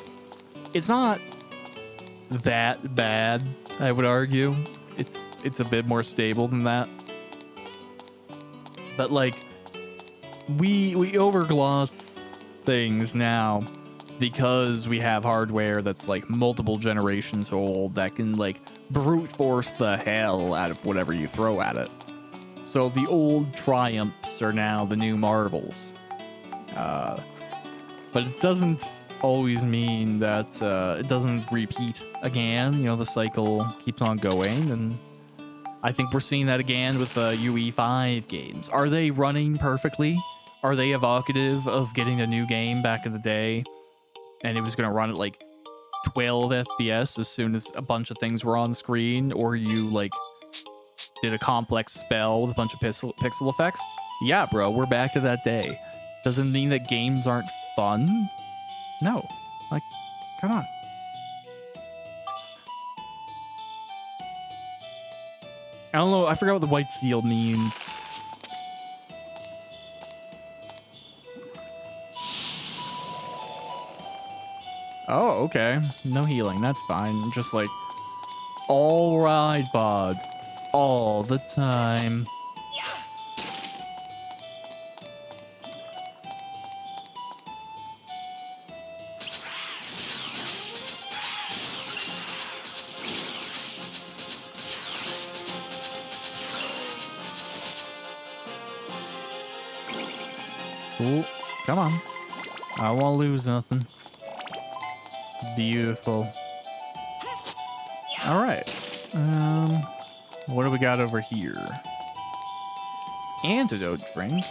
S1: It's not that bad, I would argue. It's a bit more stable than that. But like we overgloss things now because we have hardware that's like multiple generations old that can like brute force the hell out of whatever you throw at it. So the old triumphs are now the new marvels. But it doesn't always mean that it doesn't repeat again. The cycle keeps on going, and I think we're seeing that again with UE5 games. Are they running perfectly? Are they evocative of getting a new game back in the day? And it was going to run at like 12 FPS as soon as a bunch of things were on screen, or you like did a complex spell with a bunch of pixel effects. Yeah, bro, we're back to that day. Doesn't mean that games aren't fun. No, Like, come on. I don't know. I forgot what the white seal means. Oh, okay. No healing. That's fine. Just like, all right, bud. All the time. Cool. Come on. I don't want to lose nothing. Beautiful. All right. What do we got over here? Antidote drink.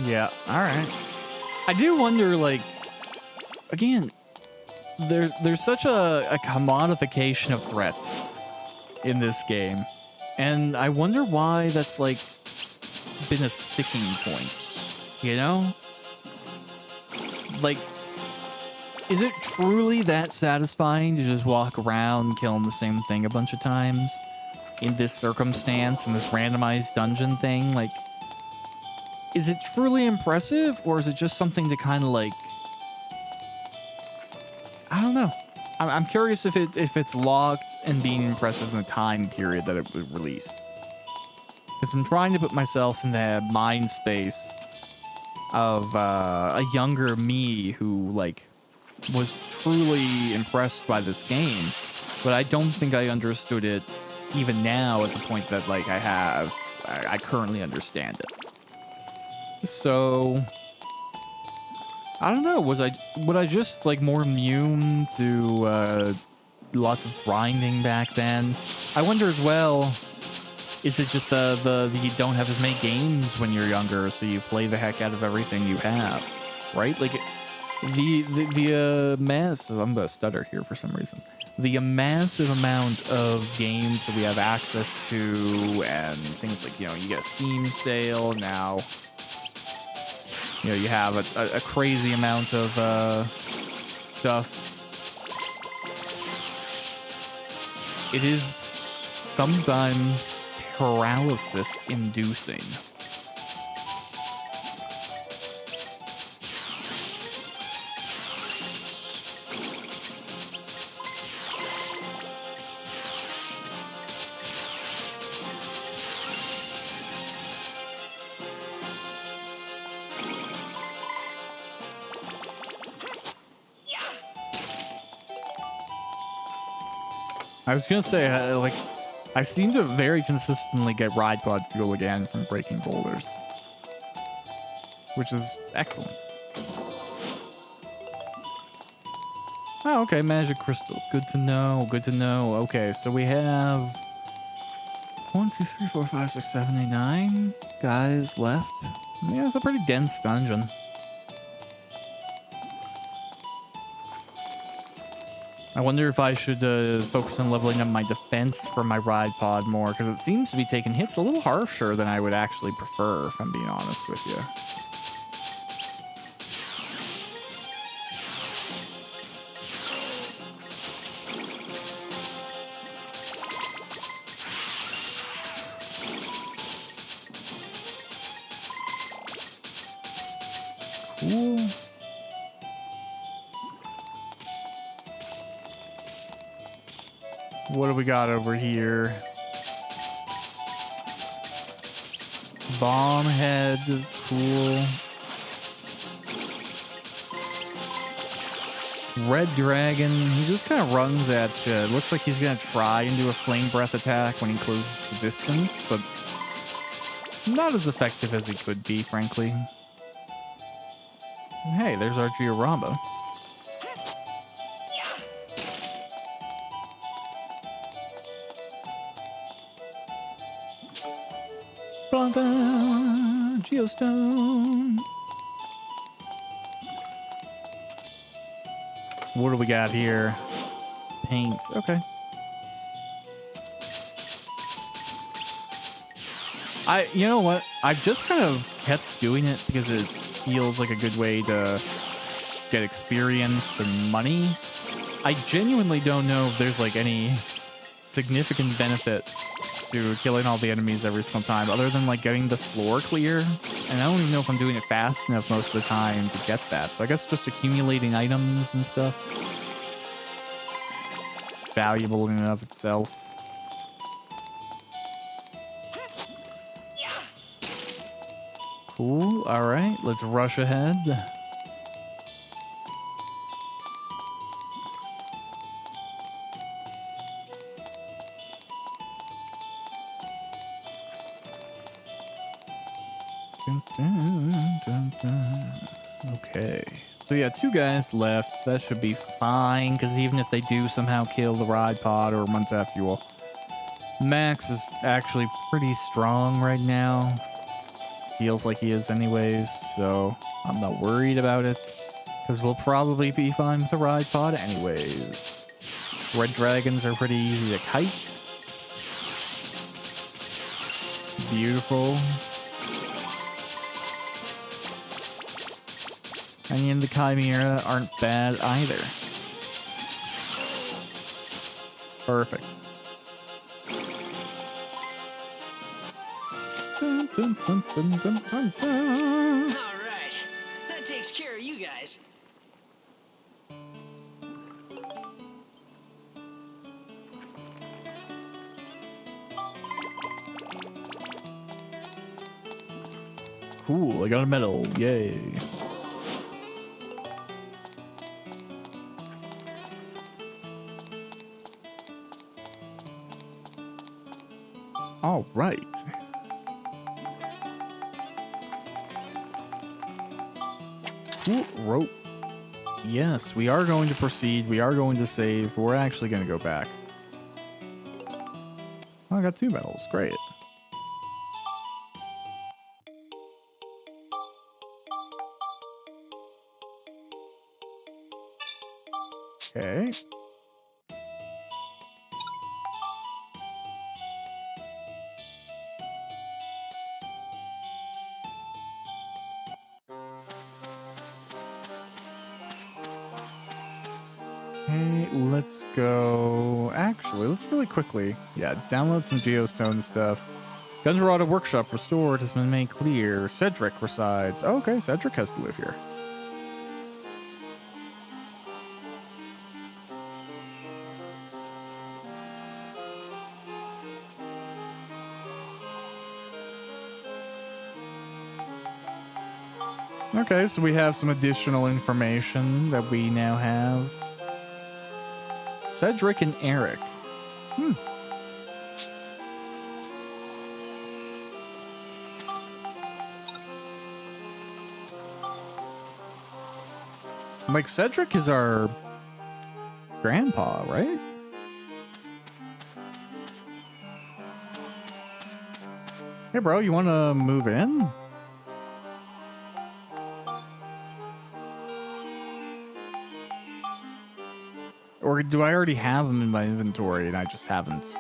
S1: Yeah. All right. I do wonder, like, again, there's such a commodification of threats in this game, and I wonder why that's like been a sticking point, you know? Like, is it truly that satisfying to just walk around killing the same thing a bunch of times in this circumstance, in this randomized dungeon thing? Like, is it truly impressive, or is it just something to kind of like, I don't know. I'm curious if it's locked and being impressive in the time period that it was released. Because I'm trying to put myself in the mind space of a younger me who, like, was truly impressed by this game, but I don't think I understood it even now at the point that, like, I currently understand it. So I don't know. Would I just like more immune to lots of grinding back then? I wonder as well. Is it just the you don't have as many games when you're younger, so you play the heck out of everything you have, right? Like the massive. I'm gonna stutter here for some reason. The massive amount of games that we have access to, and things like, you know, you get a Steam sale now. You know, you have a crazy amount of stuff. It is sometimes paralysis inducing. I was gonna say, like, I seem to very consistently get ride pod fuel again from breaking boulders, which is excellent. Oh, okay, magic crystal. Good to know. Good to know. Okay, so we have 1, 2, 3, 4, 5, 6, 7, 8, 9 guys left. Yeah, it's a pretty dense dungeon. I wonder if I should focus on leveling up my defense for my ride pod more, because it seems to be taking hits a little harsher than I would actually prefer, if I'm being honest with you. Cool. What do we got over here? Bomb heads is cool. Red dragon, he just kind of runs at you. It looks like he's gonna try and do a flame breath attack when he closes the distance, but not as effective as he could be, frankly. Hey, there's our Giorama. Blanca, Geostone. What do we got here? Paint. Okay. You know what? I've just kind of kept doing it because it feels like a good way to get experience and money. I genuinely don't know if there's like any significant benefit to killing all the enemies every single time, other than like getting the floor clear. And I don't even know if I'm doing it fast enough most of the time to get that. So I guess just accumulating items and stuff. Valuable in and of itself. Cool. All right, let's rush ahead. Okay. So yeah, 2 guys left. That should be fine, because even if they do somehow kill the ride pod or runs out of fuel, Max is actually pretty strong right now. Feels like he is anyways, so I'm not worried about it, because we'll probably be fine with the ride pod anyways. Red dragons are pretty easy to kite. Beautiful. And the Chimera aren't bad either. Perfect. Dun, dun, dun, dun, dun, dun, dun.
S4: All right. That takes care of you guys.
S1: Cool, I got a medal. Yay. All right. Cool rope. Yes, we are going to proceed. We are going to save. We're actually going to go back. Oh, I got 2 medals. Great. Okay. Okay, let's go. Actually, let's really quickly, download some Geostone stuff. Gundarada Workshop restored has been made clear. Cedric resides. Oh, okay, Cedric has to live here. Okay, so we have some additional information that we now have. Cedric and Eric. Like, Cedric is our grandpa, right? Hey, bro, you want to move in? Or do I already have them in my inventory and I just haven't?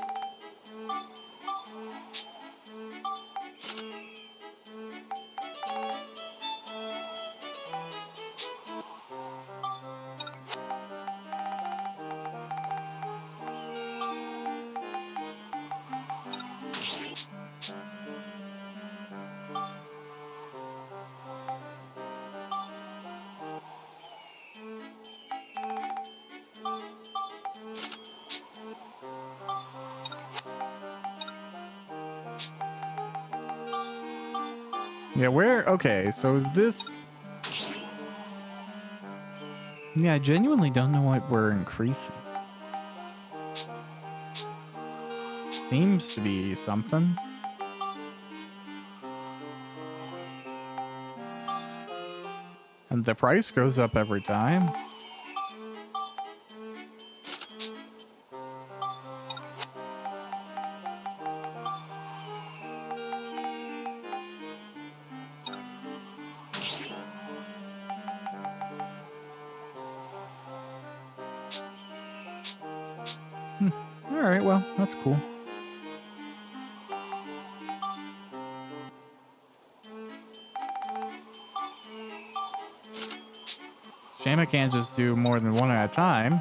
S1: Yeah, where? Okay, so is this... Yeah, I genuinely don't know what we're increasing. Seems to be something. And the price goes up every time. All right, well, that's cool. shame I can't just do more than one at a time.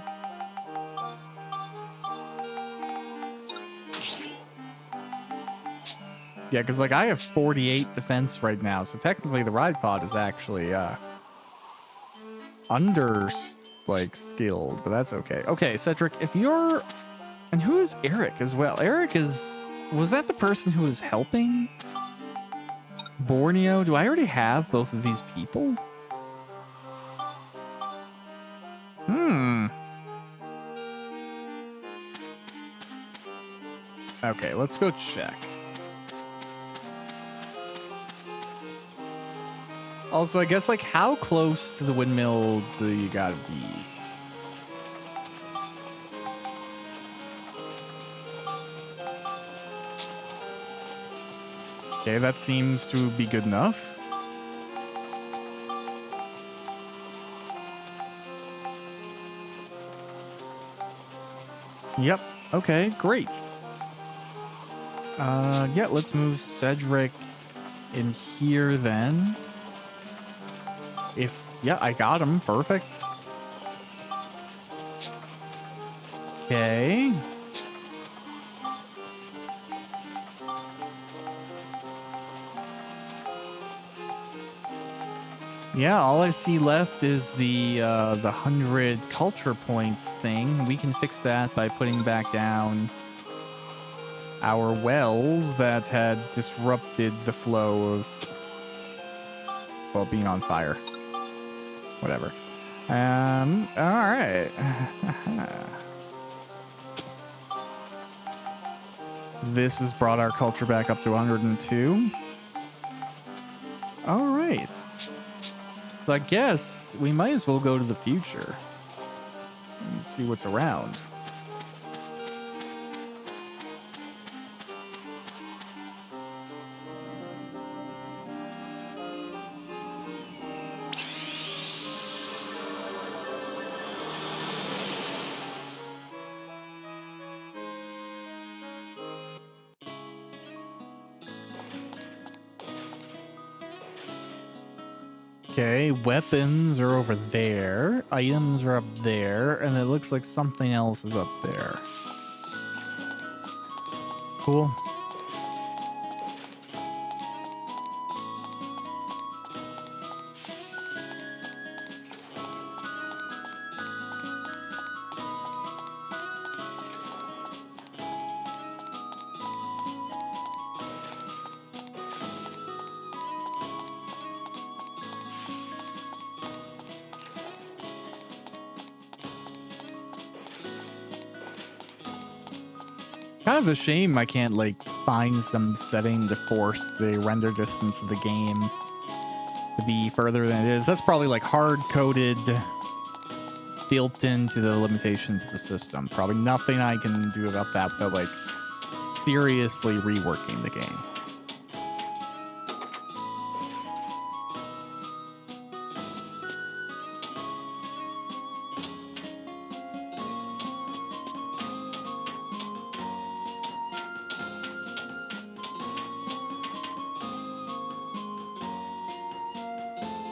S1: Yeah, because like I have 48 defense right now, so technically the ride pod is actually under like skilled, but that's okay. Okay, Cedric, if you're, and who is Eric as well? Eric was that the person who was helping Borneo? Do I already have both of these people? Okay, let's go check. Also, I guess, like, how close to the windmill do you gotta be? Okay, that seems to be good enough. Yep. Okay, great. Yeah, let's move Cedric in here then. Yeah, I got him. Perfect. Okay. Yeah, all I see left is the 100 culture points thing. We can fix that by putting back down our wells that had disrupted the flow of, well, being on fire. Whatever. All right. This has brought our culture back up to 102. All right. So I guess we might as well go to the future and see what's around. Okay, weapons are over there. Items are up there. And it looks like something else is up there. Cool. Kind of a shame I can't, like, find some setting to force the render distance of the game to be further than it is. That's probably, like, hard-coded, built into the limitations of the system. Probably nothing I can do about that without, like, seriously reworking the game.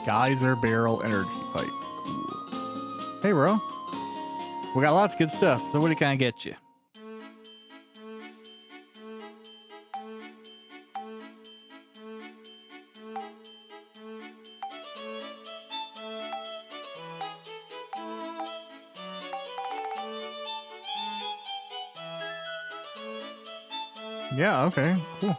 S1: Geyser barrel energy pipe. Cool. Hey, bro. We got lots of good stuff. So what can I get you? Yeah, okay, cool.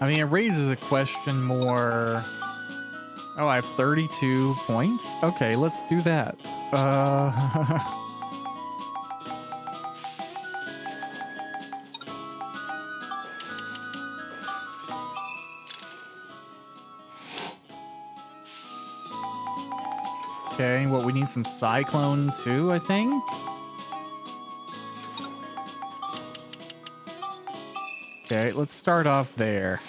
S1: I mean, it raises a question more. Oh, I have 32 points? Okay, let's do that. Okay, well, we need some cyclone too, I think. Okay, let's start off there.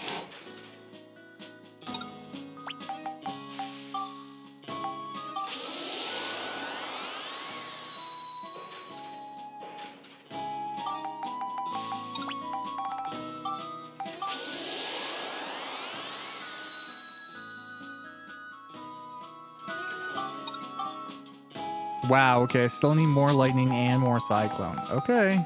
S1: Wow, okay, I still need more lightning and more cyclone. Okay.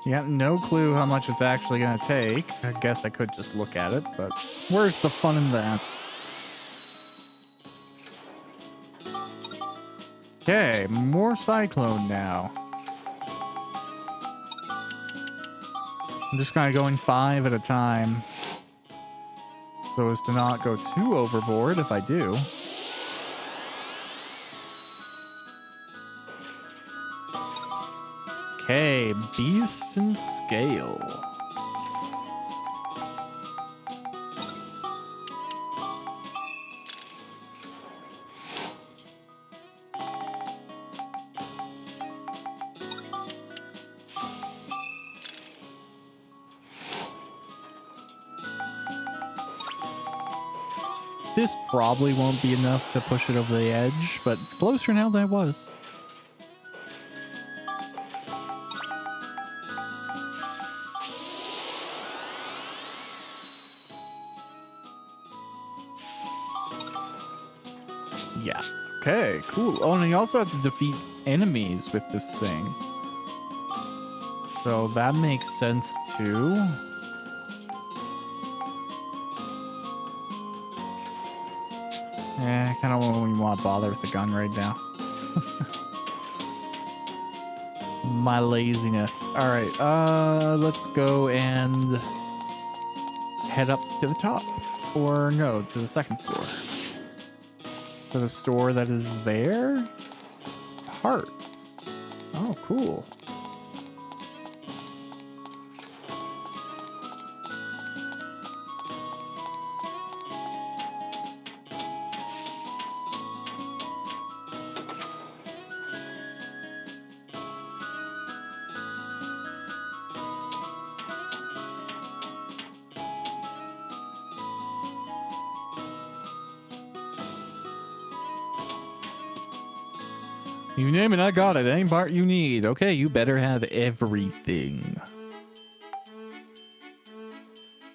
S1: Yeah, no clue how much it's actually going to take. I guess I could just look at it, but where's the fun in that? Okay, more cyclone now. I'm just kind of going 5 at a time so as to not go too overboard if I do. Okay, beast and scale. This probably won't be enough to push it over the edge, but it's closer now than it was. Yeah. Okay, cool. Oh, and you also have to defeat enemies with this thing. So that makes sense too. I kind of don't even want to bother with the gun right now. My laziness. All right, let's go and head up to the top. Or no, to the second floor. To the store that is there? Hearts. Oh, cool. You name it, I got it. Any part you need. Okay, you better have everything.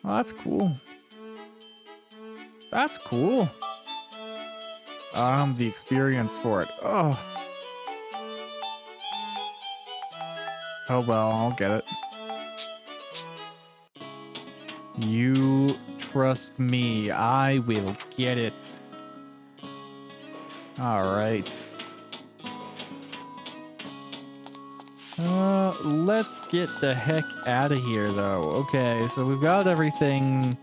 S1: Oh, that's cool. That's cool. The experience for it. Oh. Oh well, I'll get it. You trust me. I will get it. All right. Let's get the heck out of here, though. Okay, so we've got everything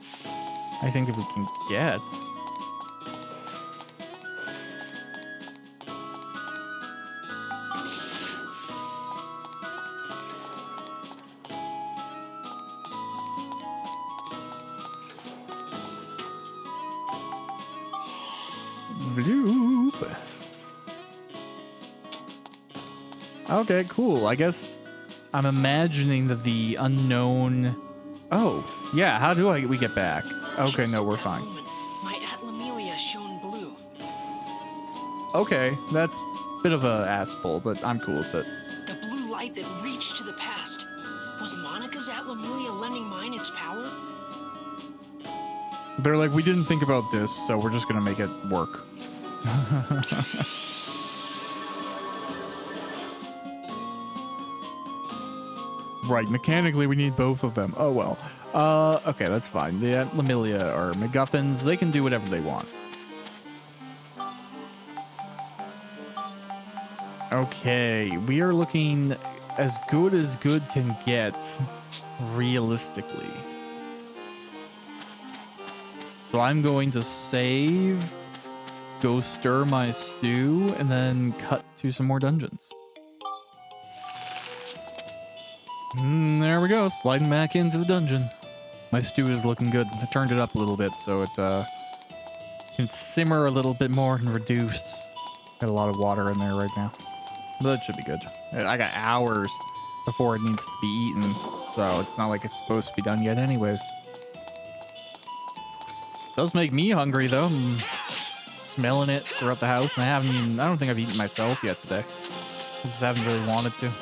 S1: I think that we can get. Bloop. Okay, cool. I guess I'm imagining that the unknown... Oh, yeah, how do we get back? Okay, no, we're fine.
S4: My Atlamelia shone blue.
S1: Okay, that's a bit of a ass pull, but I'm cool with it.
S4: The blue light that reached to the past. Was Monica's Atlamelia lending mine its power?
S1: They're like, we didn't think about this, so we're just gonna make it work. Right, mechanically we need both of them. Oh well. Okay, that's fine. The Atlamelia or MacGuffins, they can do whatever they want. Okay, we are looking as good can get, realistically. So I'm going to save, go stir my stew, and then cut to some more dungeons. There we go, sliding back into the dungeon. My stew is looking good. I turned it up a little bit so it can simmer a little bit more and reduce. Got a lot of water in there right now. But that should be good. I got hours before it needs to be eaten. So it's not like it's supposed to be done yet anyways. Does make me hungry though. I'm smelling it throughout the house, and I don't think I've eaten myself yet today. I just haven't really wanted to.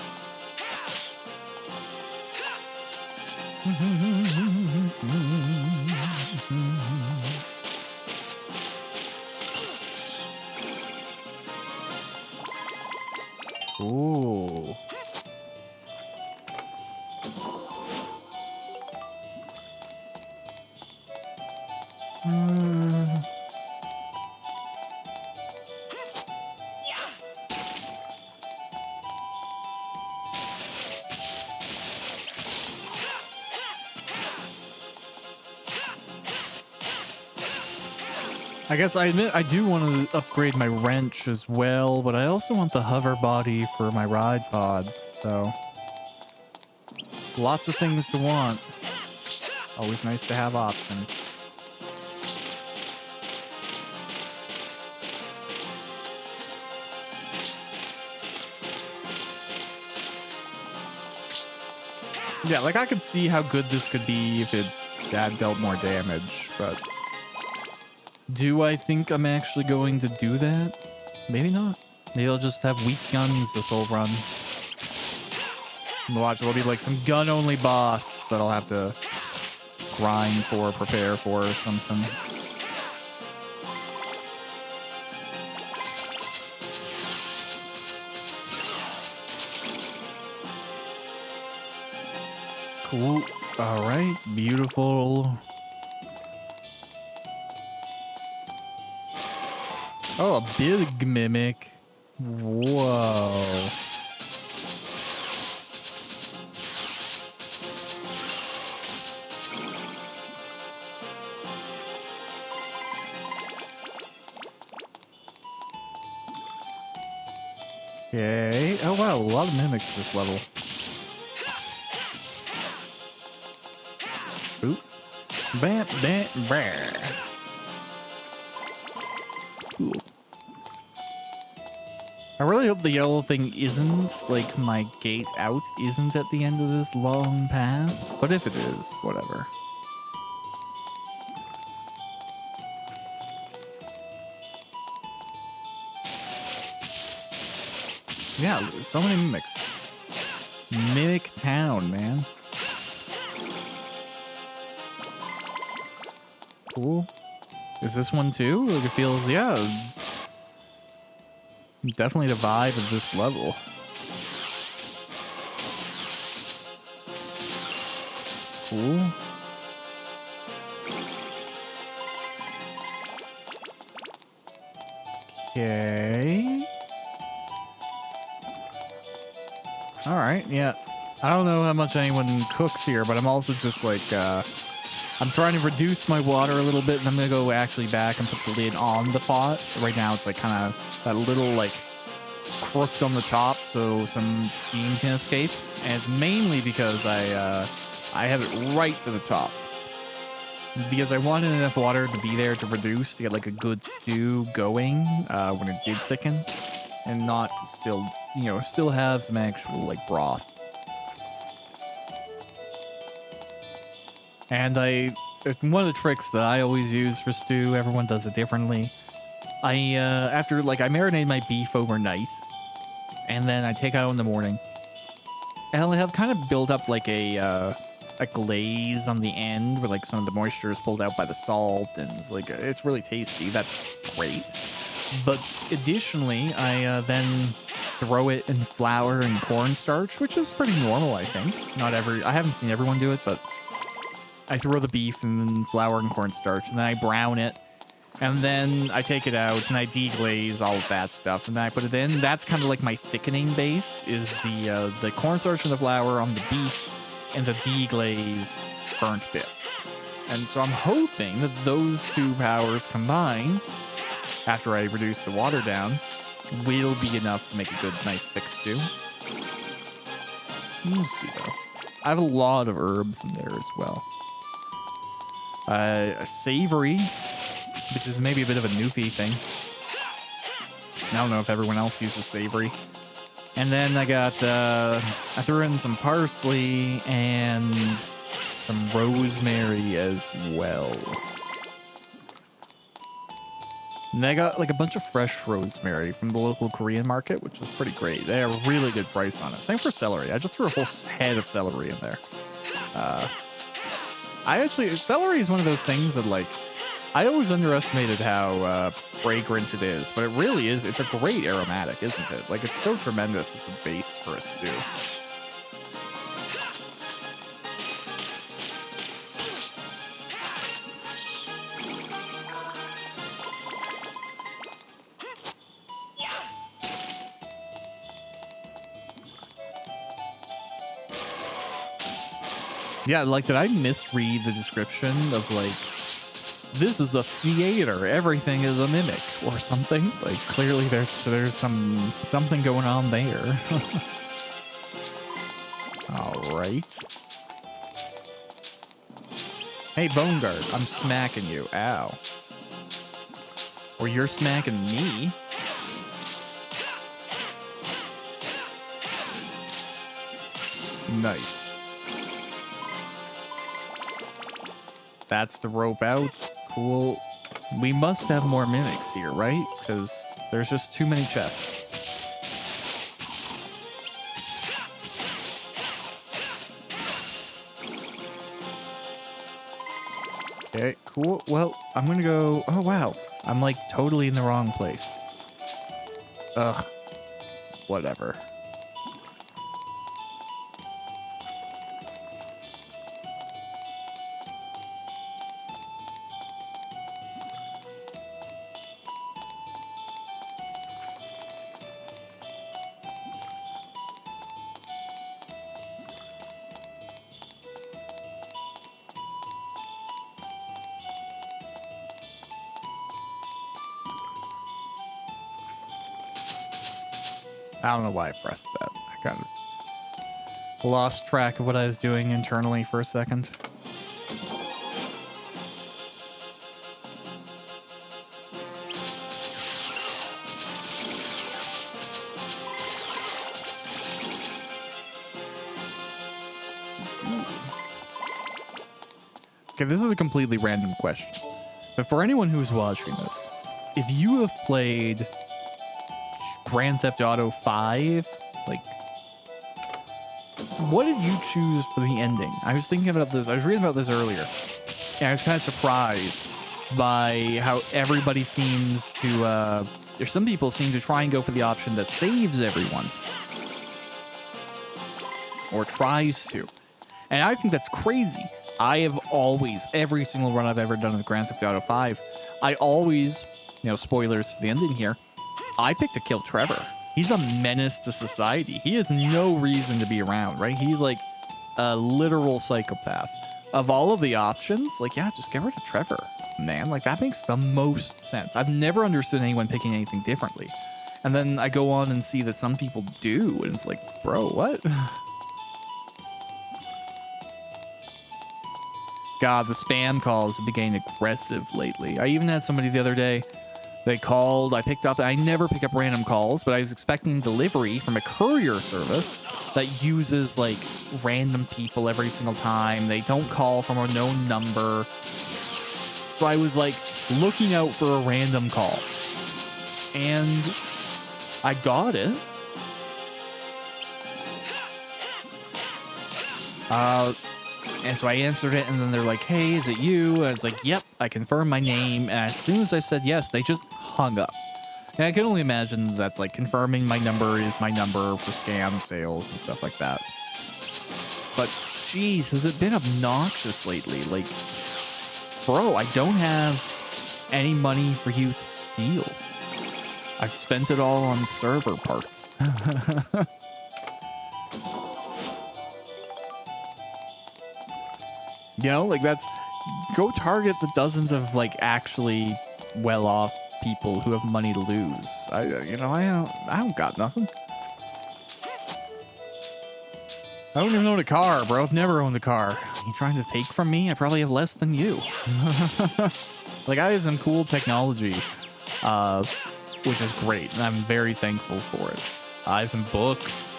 S1: Ooh. I guess I admit I do want to upgrade my wrench as well, but I also want the hover body for my ride pod, so lots of things to want. Always nice to have options. Yeah, like I could see how good this could be if it had dealt more damage, but do I think I'm actually going to do that? Maybe not. Maybe I'll just have weak guns this whole run. Watch, it'll be like some gun-only boss that I'll have to grind for, prepare for, or something. Cool. All right. Beautiful. Oh, a big mimic. Whoa. Okay. Oh, wow. A lot of mimics this level. Oop. Bam, bam, bam. Cool. I really hope the yellow thing isn't, like, my gate out isn't at the end of this long path. But if it is, whatever. Yeah, so many mimics. Mimic town, man. Cool. Is this one too? Like it feels, yeah. Definitely the vibe of this level. Cool. Okay. All right, yeah. I don't know how much anyone cooks here, but I'm also just like, I'm trying to reduce my water a little bit, and I'm gonna go actually back and put the lid on the pot. Right now it's like kind of that little like crooked on the top, so some steam can escape. And it's mainly because I have it right to the top. Because I wanted enough water to be there to reduce, to get like a good stew going when it did thicken. And not to still, you know, still have some actual like broth. And one of the tricks that I always use for stew, everyone does it differently. After like I marinate my beef overnight, and then I take it out in the morning, and I'll have kind of built up like a glaze on the end where like some of the moisture is pulled out by the salt, and it's like it's really tasty. That's great. But additionally, I then throw it in flour and cornstarch, which is pretty normal, I think. I haven't seen everyone do it, but I throw the beef in flour and cornstarch, and then I brown it, and then I take it out and I deglaze all of that stuff, and then I put it in. That's kind of like my thickening base, is the cornstarch and the flour on the beef and the deglazed burnt bits. And so I'm hoping that those two powers combined, after I reduce the water down, will be enough to make a good, nice, thick stew. We'll see, though. I have a lot of herbs in there as well. A savory, which is maybe a bit of a newfie thing. I don't know if everyone else uses savory. And then I got, I threw in some parsley and some rosemary as well. And I got like a bunch of fresh rosemary from the local Korean market, which was pretty great. They had a really good price on it. Same for celery. I just threw a whole head of celery in there. Celery is one of those things that like, I always underestimated how fragrant it is, but it really is. It's a great aromatic, isn't it? Like, it's so tremendous as a base for a stew. Yeah, like, did I misread the description of, like, this is a theater, everything is a mimic, or something? Like, clearly there's something going on there. Alright. Hey, Bone Guard, I'm smacking you. Ow. Or you're smacking me? Nice. That's the rope out. Cool. We must have more mimics here, right? Because there's just too many chests. Okay, cool. Well, I'm gonna go... Oh, wow. I'm, like, totally in the wrong place. Ugh. Whatever. I don't know why I pressed that. I kind of lost track of what I was doing internally for a second. Okay, this is a completely random question. But for anyone who's watching this, if you have played Grand Theft Auto 5, like, what did you choose for the ending? I was thinking about this. I was reading about this earlier, and I was kind of surprised by how everybody seems to, or some people seem to try and go for the option that saves everyone. Or tries to. And I think that's crazy. I have always, every single run I've ever done with Grand Theft Auto 5, I always, you know, spoilers for the ending here, I picked to kill Trevor. He's a menace to society. He has no reason to be around, right? He's like a literal psychopath. Of all of the options, like, yeah, just get rid of Trevor, man. Like, that makes the most sense. I've never understood anyone picking anything differently. And then I go on and see that some people do, and it's like, bro, what? God, the spam calls have been getting aggressive lately. I even had somebody the other day. They called, I picked up, I never pick up random calls, but I was expecting delivery from a courier service that uses like random people every single time. They don't call from a known number. So I was like looking out for a random call. And I got it. And so I answered it, and then they're like, hey, is it you? And I was like, yep, I confirmed my name. And as soon as I said yes, they just hung up. And I can only imagine that, like, confirming my number is my number for scam sales and stuff like that. But, geez, has it been obnoxious lately? Like, bro, I don't have any money for you to steal. I've spent it all on server parts. You know, like, that's, go target the dozens of like actually well-off people who have money to lose. I don't got nothing. I don't even own a car, bro. I've never owned a car. You trying to take from me? I probably have less than you. Like, I have some cool technology, which is great, and I'm very thankful for it. I have some books.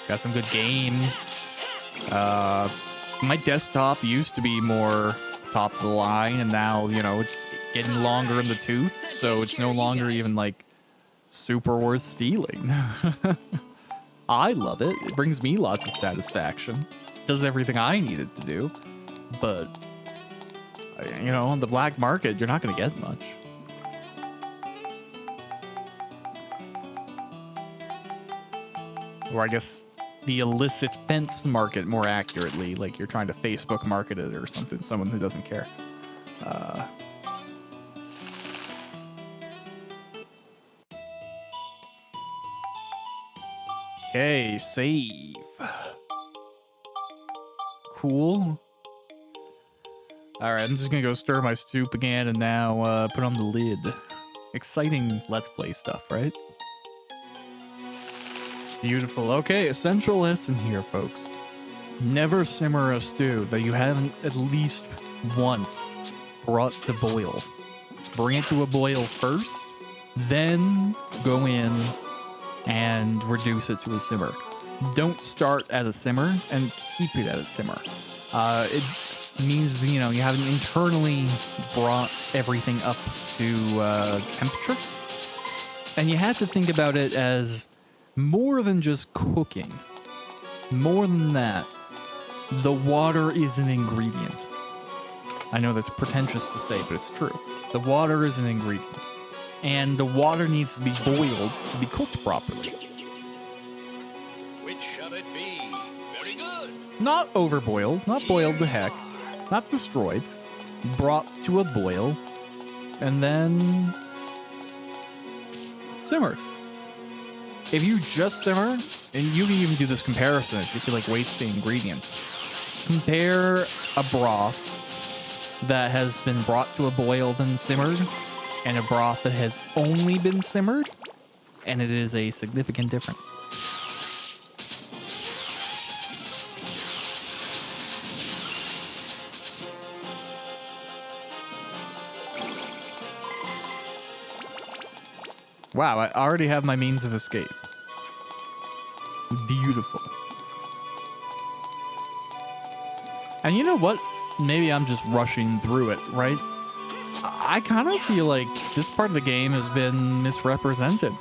S1: Got some good games. My desktop used to be more top of the line, and now, you know, it's getting longer in the tooth, so it's no longer even like super worth stealing. I love it. It brings me lots of satisfaction. Does everything I need it to do. But, you know, on the black market, you're not going to get much. Or I guess the illicit fence market, more accurately, like you're trying to Facebook market it or something, someone who doesn't care. Okay, save. Cool. Alright, I'm just gonna go stir my soup again and now put on the lid. Exciting Let's Play stuff, right? Beautiful. Okay, essential lesson here, folks. Never simmer a stew that you haven't at least once brought to boil. Bring it to a boil first, then go in and reduce it to a simmer. Don't start at a simmer and keep it at a simmer. It means that, you know, you haven't internally brought everything up to temperature. And you have to think about it as more than just cooking. More than that, the water is an ingredient. I know that's pretentious to say, but it's true. The water is an ingredient. And the water needs to be boiled to be cooked properly.
S5: Which shall it be? Very good.
S1: Not overboiled, not boiled to heck, not destroyed. Brought to a boil, and then simmered. If you just simmer, and you can even do this comparison if you feel like wasting ingredients. Compare a broth that has been brought to a boil then simmered, and a broth that has only been simmered, and it is a significant difference. Wow, I already have my means of escape. Beautiful. And you know what? Maybe I'm just rushing through it, right? I kind of feel like this part of the game has been misrepresented.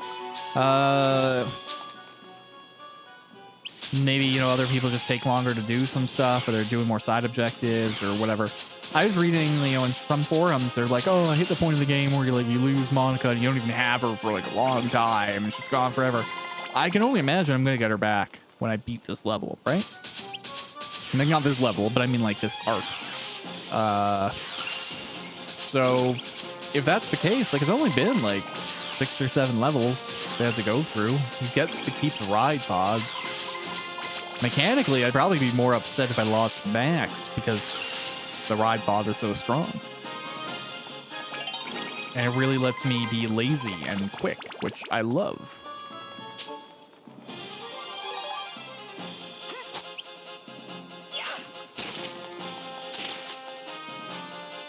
S1: Maybe, you know, other people just take longer to do some stuff, or they're doing more side objectives or whatever. I was reading, you know, in some forums, they're like, oh, I hit the point of the game where you lose Monica and you don't even have her for like a long time. She's gone forever. I can only imagine I'm going to get her back when I beat this level, right? Maybe not this level, but I mean like this arc. So if that's the case, like it's only been like 6 or 7 levels they have to go through. You get to keep the ride pod. Mechanically, I'd probably be more upset if I lost Max because the ride pod is so strong. And it really lets me be lazy and quick, which I love.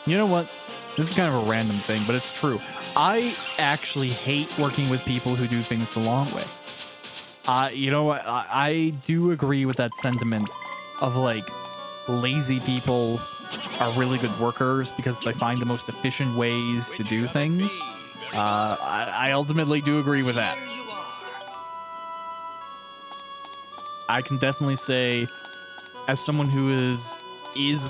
S1: You know what? This is kind of a random thing, but it's true. I actually hate working with people who do things the long way. You know what? I do agree with that sentiment of like lazy people are really good workers because they find the most efficient ways to do things. I ultimately do agree with that. I can definitely say, as someone who is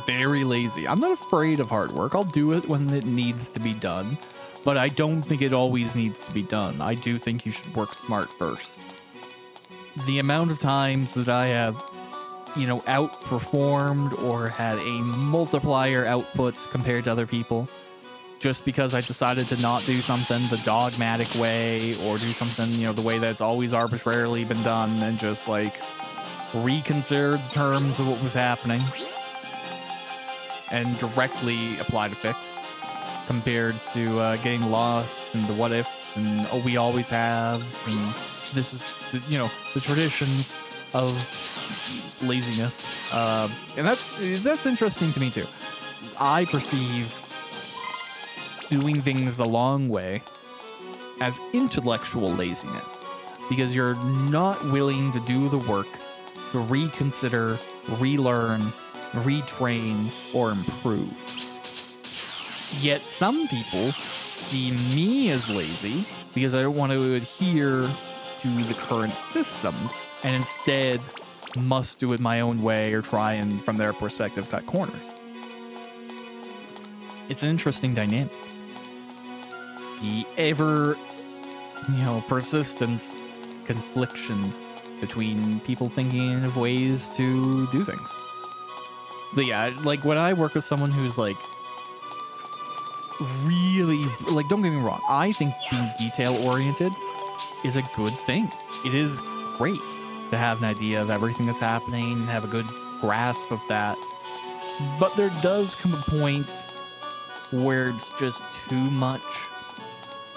S1: very lazy, I'm not afraid of hard work. I'll do it when it needs to be done, but I don't think it always needs to be done. I do think you should work smart first. The amount of times that I have, you know, outperformed or had a multiplier output compared to other people just because I decided to not do something the dogmatic way or do something, you know, the way that's always arbitrarily been done, and just like reconsider the terms of what was happening and directly apply to fix, compared to getting lost in the what ifs and oh, we always have, and this is, you know, the traditions of laziness. And that's interesting to me too. I perceive doing things the long way as intellectual laziness. because you're not willing to do the work to reconsider, relearn, retrain, or improve. Yet some people see me as lazy because I don't want to adhere to the current systems and instead must do it my own way or try and, from their perspective, cut corners. It's an interesting dynamic. The ever, persistent confliction between people thinking of ways to do things. But yeah, like when I work with someone who's like really, like, don't get me wrong, I think being detail oriented is a good thing. It is great to have an idea of everything that's happening, have a good grasp of that. But there does come a point where it's just too much.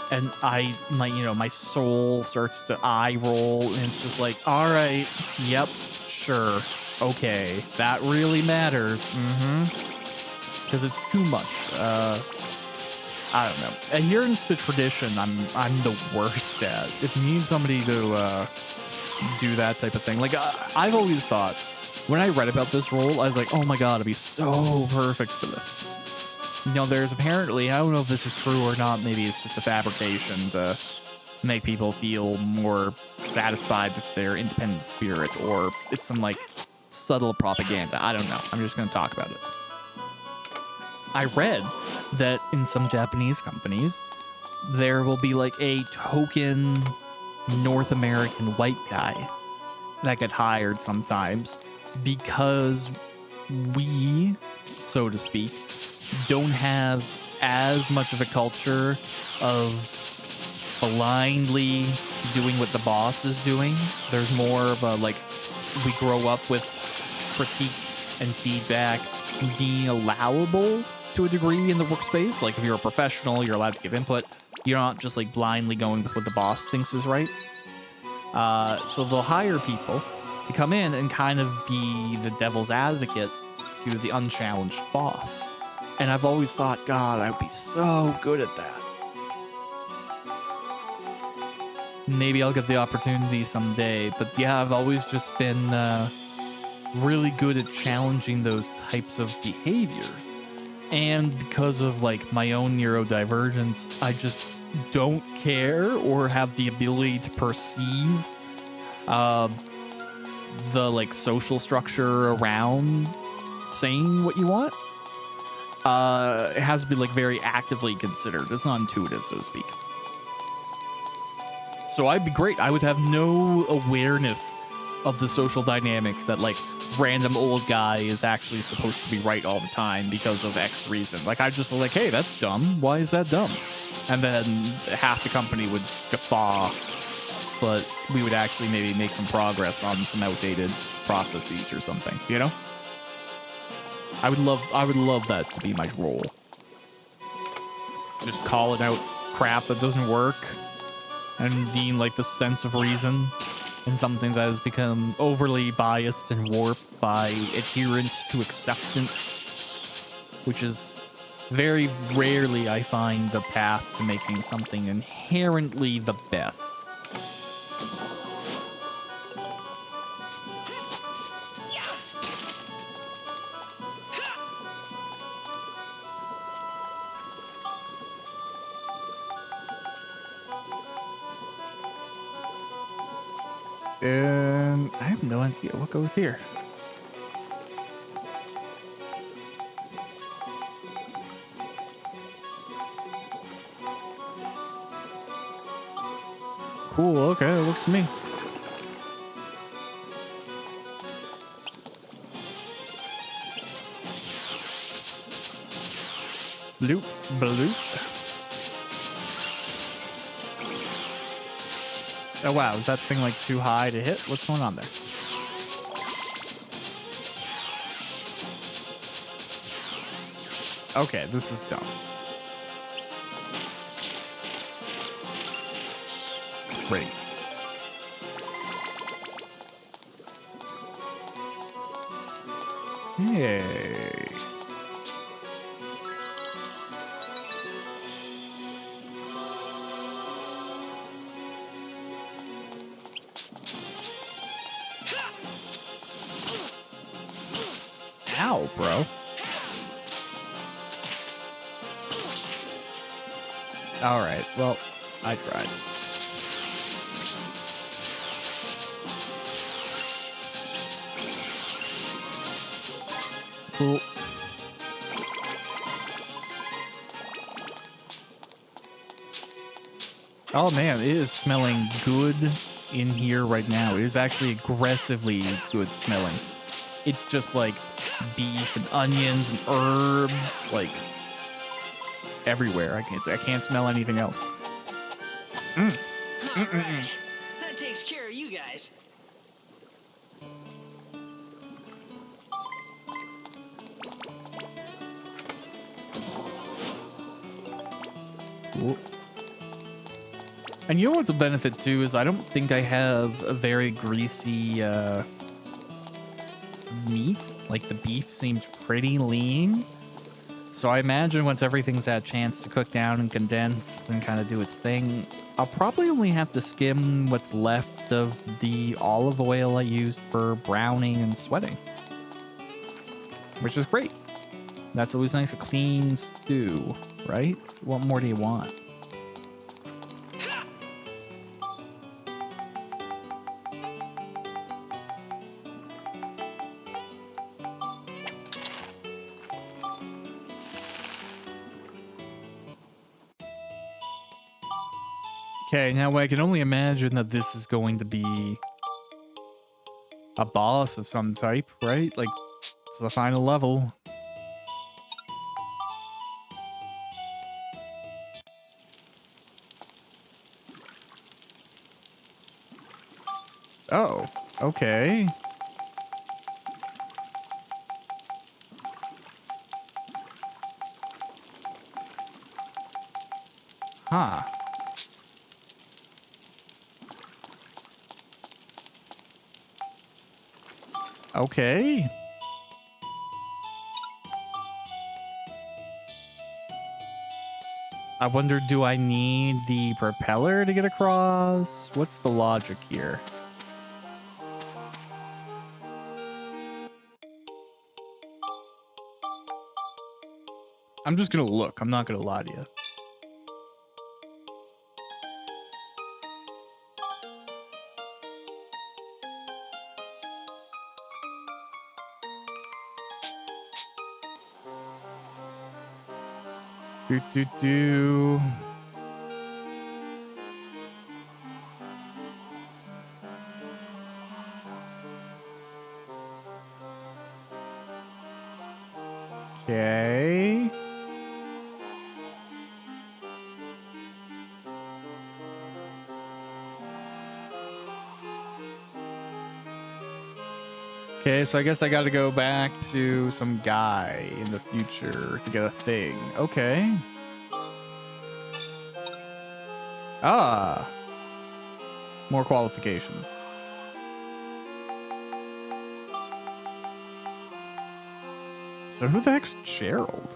S1: And my soul starts to eye roll, and it's just like, all right, yep, sure, okay, that really matters, because it's too much. I don't know. Adherence to tradition, I'm the worst at. If you need somebody to do that type of thing, like I've always thought, when I read about this role, I was like, oh my god, I'd be so perfect for this. There's apparently, I don't know if this is true or not, maybe it's just a fabrication to make people feel more satisfied with their independent spirit, or it's some like subtle propaganda. I don't know. I'm just going to talk about it. I read that in some Japanese companies, there will be like a token North American white guy that get hired sometimes because we, so to speak, don't have as much of a culture of blindly doing what the boss is doing. There's more of a, like, we grow up with critique and feedback being allowable to a degree in the workspace. Like, if you're a professional, you're allowed to give input. You're not just, like, blindly going with what the boss thinks is right. So they'll hire people to come in and kind of be the devil's advocate to the unchallenged boss. And I've always thought, God, I would be so good at that. Maybe I'll get the opportunity someday. But yeah, I've always just been really good at challenging those types of behaviors. And because of like my own neurodivergence, I just don't care or have the ability to perceive the like social structure around saying what you want. It has to be like very actively considered. It's not intuitive, so to speak. So I'd be great. I would have no awareness of the social dynamics that like random old guy is actually supposed to be right all the time because of X reason. Like I'd just be like, hey, that's dumb. Why is that dumb? And then half the company would guffaw, but we would actually maybe make some progress on some outdated processes or something, you know? I would love that to be my role. Just calling out crap that doesn't work and being like the sense of reason in something that has become overly biased and warped by adherence to acceptance, which is very rarely I find the path to making something inherently the best. And I have no idea what goes here. Cool, okay, it looks to me. Bloop, bloop. Oh wow, is that thing like too high to hit? What's going on there? Okay, this is dumb. Great. Hey. Ow, bro. All right. Well, I tried. Cool. Oh man, it is smelling good in here right now. It is actually aggressively good smelling. It's just like beef and onions and herbs, like everywhere. I can't smell anything else.
S4: All right. That takes care of you guys.
S1: Cool. And you know what's a benefit too is I don't think I have a very greasy meat. Like the beef seems pretty lean. So I imagine once everything's had a chance to cook down and condense and kind of do its thing, I'll probably only have to skim what's left of the olive oil I used for browning and sweating. Which is great. That's always nice, a clean stew, right? What more do you want? Okay, now I can only imagine that this is going to be a boss of some type, right? Like, it's the final level. Oh, okay. Huh. Okay. I wonder, do I need the propeller to get across? What's the logic here? I'm just gonna look. I'm not gonna lie to you. Do. Okay. Okay, so I guess I got to go back to some guy in the future to get a thing. Okay. Ah. More qualifications. So who the heck's Gerald?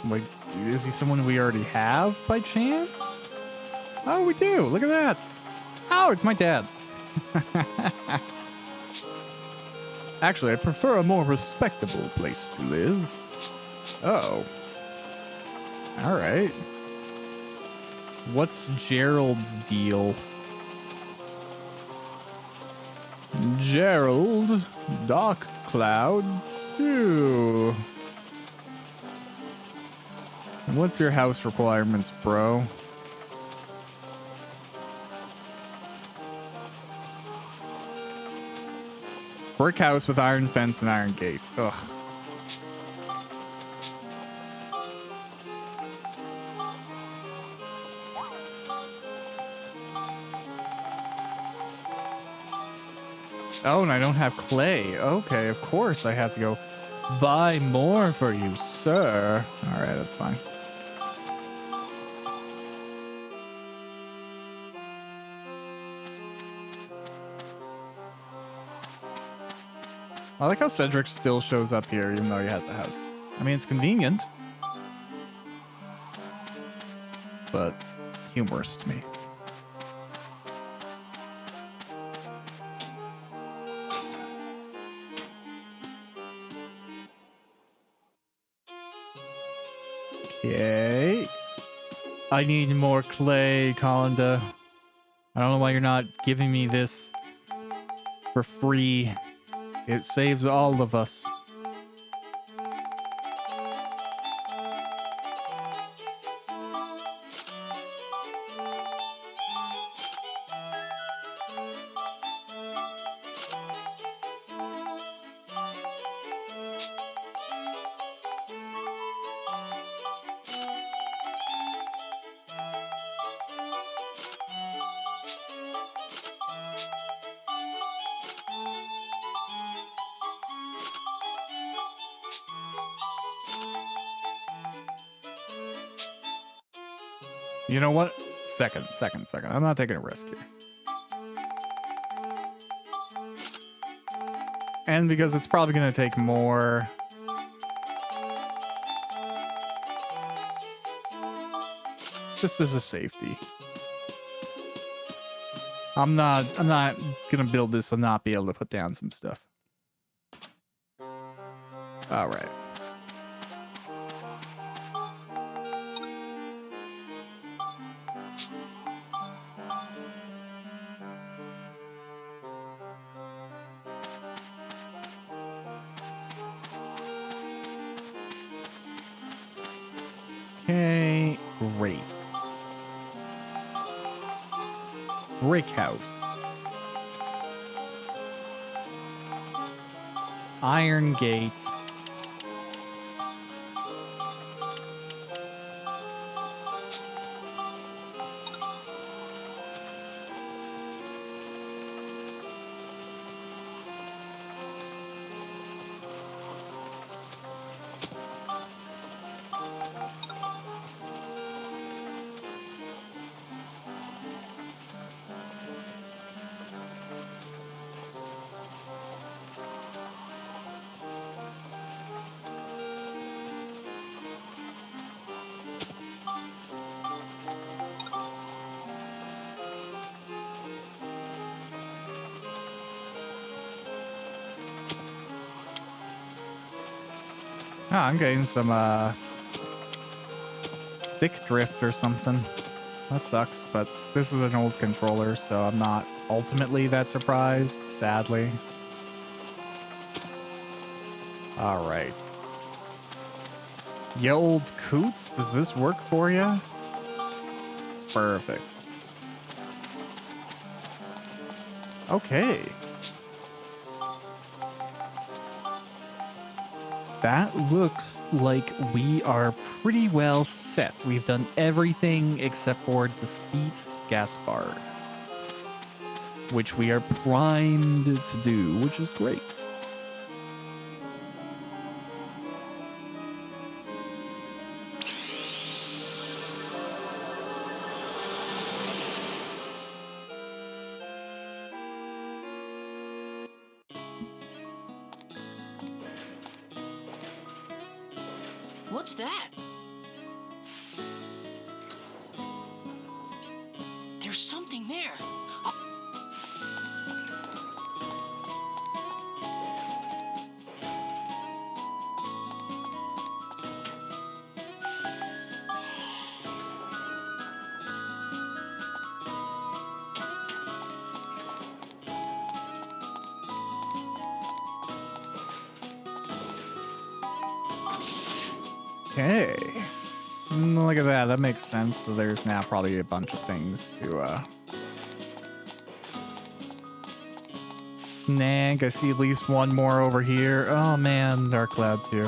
S1: Like, is he someone we already have by chance? Oh, we do. Look at that. Oh, it's my dad. Actually, I prefer a more respectable place to live. Oh. All right. What's Gerald's deal? Gerald, Dark Cloud 2. What's your house requirements, bro? Brick house with iron fence and iron gate. Ugh. Oh, and I don't have clay. Okay, of course I have to go buy more for you, sir. All right, that's fine. I like how Cedric still shows up here even though he has a house. I mean, it's convenient, but humorous to me. Okay. I need more clay, Collinda. I don't know why you're not giving me this for free. It saves all of us. You know what? Second. I'm not taking a risk here. And because it's probably going to take more. Just as a safety. I'm not going to build this and not be able to put down some stuff. All right. Okay, great. Brick house. Iron gate. Oh, I'm getting some stick drift or something. That sucks, but this is an old controller, so I'm not ultimately that surprised, sadly. All right. You old coots, does this work for you? Perfect. Okay. That looks like we are pretty well set. We've done everything except for defeat Gaspard, which we are primed to do, which is great.
S4: What's that? There's something there.
S1: Okay. Look at that. That makes sense. So there's now probably a bunch of things to snag. I see at least one more over here. Oh man, Dark Cloud too.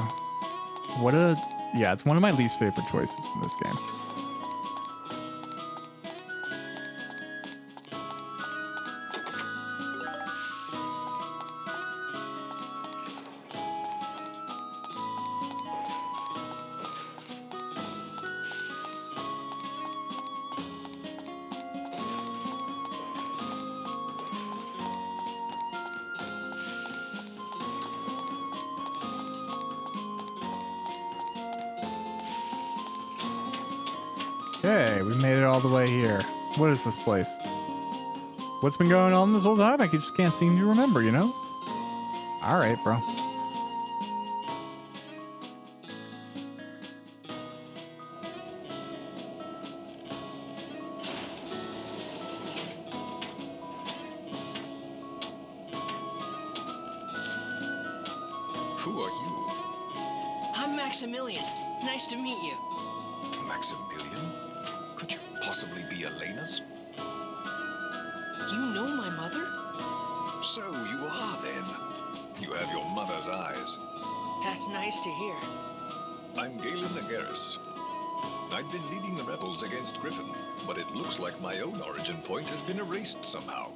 S1: What a... Yeah, it's one of my least favorite choices from this game. Okay, we made it all the way here. What is this place? What's been going on this whole time? I just can't seem to remember, you know? Alright, bro.
S6: Who are you?
S4: I'm Maximilian. Nice to meet you.
S6: Maximilian? Could you possibly be Elena's?
S4: You know my mother?
S6: So you are then. You have your mother's eyes.
S4: That's nice to hear.
S6: I'm Galen Agaris. I've been leading the rebels against Griffin, but it looks like my own origin point has been erased somehow.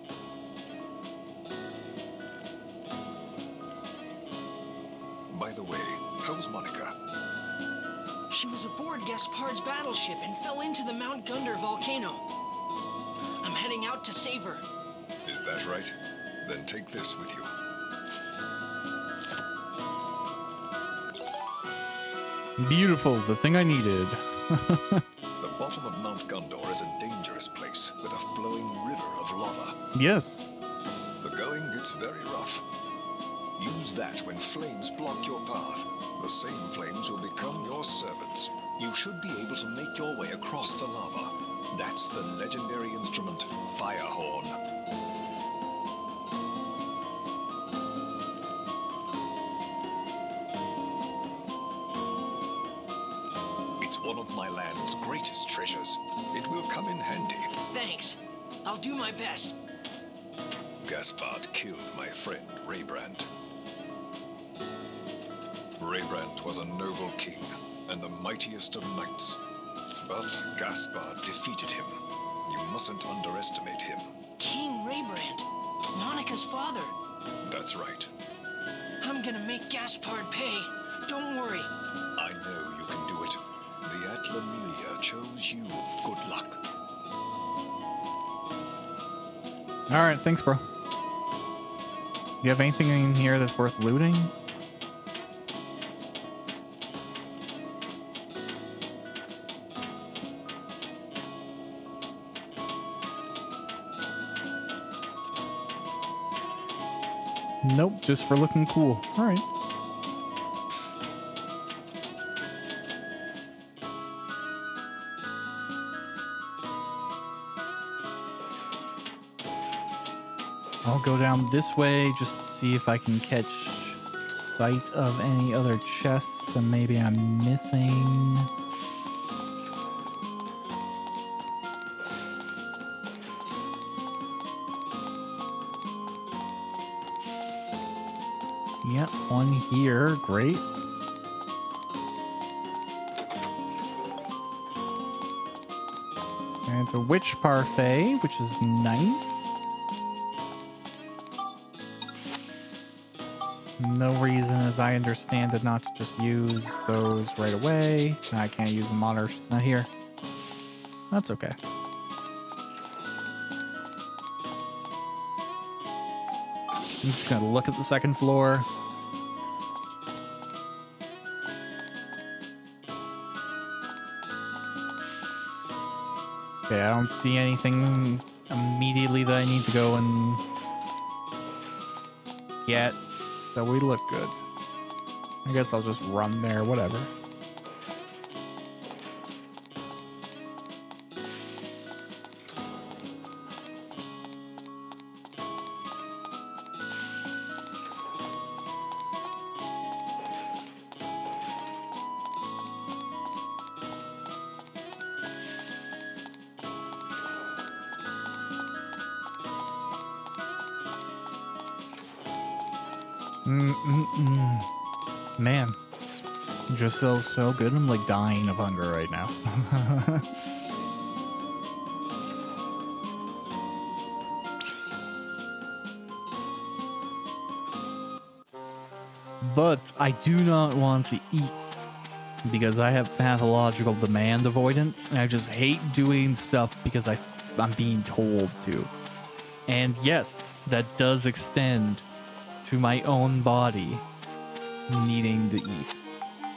S6: By the way, how's Monica?
S4: She was aboard Gaspard's battleship and fell into the Mount Gunder volcano. I'm heading out to save her.
S6: Is that right? Then take this with you.
S1: Beautiful, the thing I needed.
S6: The bottom of Mount Gondor is a dangerous place with a flowing river of lava.
S1: Yes.
S6: The going gets very rough. Use that when flames block your path. The same flames will become your servants. You should be able to make your way across the lava. That's the legendary instrument, Firehorn. It's one of my land's greatest treasures. It will come in handy.
S4: Thanks. I'll do my best.
S6: Gaspard killed my friend Raybrand. Raybrand was a noble king and the mightiest of knights. But Gaspard defeated him. You mustn't underestimate him.
S4: King Raybrand. Monica's father.
S6: That's right.
S4: I'm gonna make Gaspard pay. Don't worry.
S6: I know you can do it. The Atlamelia chose you. Good luck.
S1: Alright, thanks, bro. You have anything in here that's worth looting? Nope, just for looking cool. Alright. I'll go down this way just to see if I can catch sight of any other chests that maybe I'm missing. Yep, one here. Great. And it's a witch parfait, which is nice. No reason, as I understand it, not to just use those right away. I can't use them on her. She's not here. That's okay. I'm just gonna look at the second floor. Okay, I don't see anything immediately that I need to go and get, so we look good. I guess I'll just run there, whatever. Man, it just feels so good. I'm like dying of hunger right now. But I do not want to eat because I have pathological demand avoidance, and I just hate doing stuff because I'm being told to. And yes, that does extend to my own body needing to eat.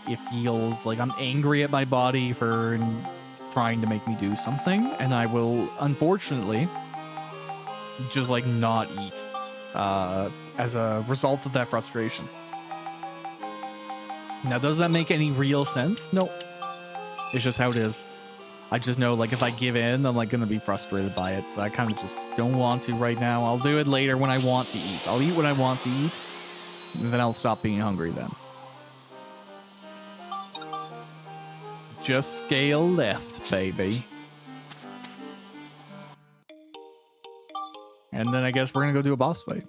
S1: It feels like I'm angry at my body for trying to make me do something, and I will, unfortunately, just like not eat as a result of that frustration. Now, does that make any real sense? No. It's just how it is. I just know, like, if I give in, I'm, like, gonna be frustrated by it. So I kind of just don't want to right now. I'll do it later when I want to eat. I'll eat when I want to eat, and then I'll stop being hungry then. Just scale left, baby. And then I guess we're gonna go do a boss fight.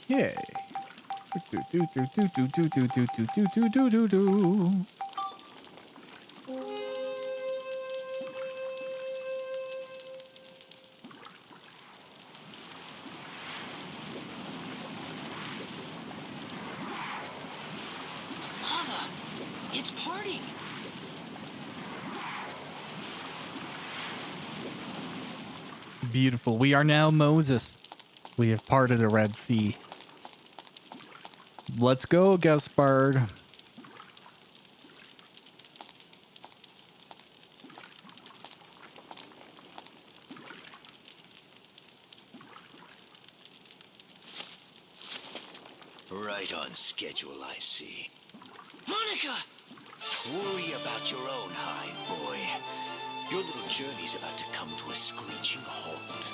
S1: Okay. Do.
S4: Lava! It's parting!
S1: Beautiful. We are now Moses. We have parted the Red Sea. Let's go, Gaspard.
S5: Right on schedule, I see.
S4: Monica!
S5: Worry about your own hide, boy. Your little journey's about to come to a screeching halt.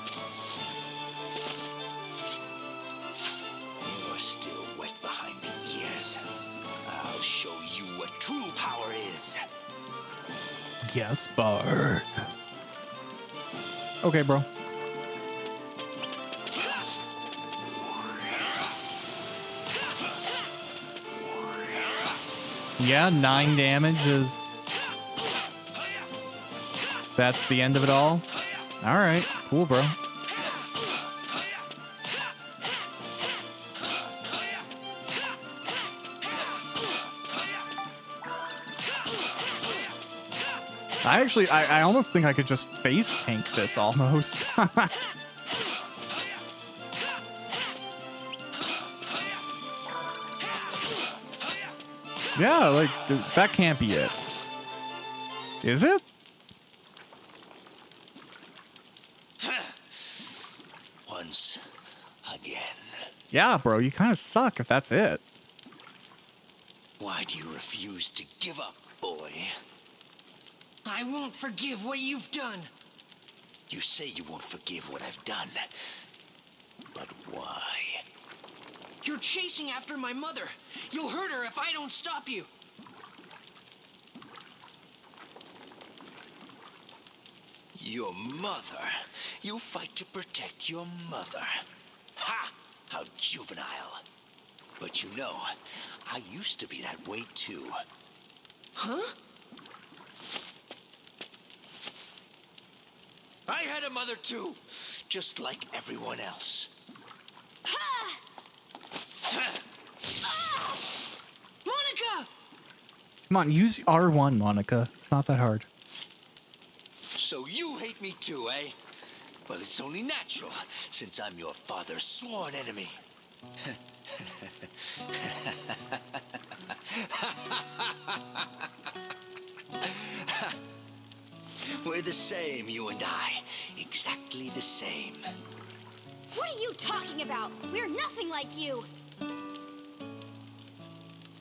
S5: You're still wet behind the ears. I'll show you what true power is.
S1: Gaspard. Okay, bro. Yeah, 9 damage is... That's the end of it all? Alright, cool, bro. I almost think I could just face tank this almost. Yeah, like, that can't be it. Is it?
S5: Once again.
S1: Yeah, bro, you kind of suck if that's it.
S5: Why do you refuse to give up, boy?
S4: I won't forgive what you've done.
S5: You say you won't forgive what I've done. But why?
S4: You're chasing after my mother. You'll hurt her if I don't stop you.
S5: Your mother? You fight to protect your mother. Ha! How juvenile. But you know, I used to be that way too.
S4: Huh?
S5: I had a mother too, just like everyone else.
S4: Monica!
S1: Come on, use R1, Monica. It's not that hard.
S5: So you hate me too, eh? Well, it's only natural, since I'm your father's sworn enemy. We're the same, you and I. Exactly the same.
S3: What are you talking about? We're nothing like you.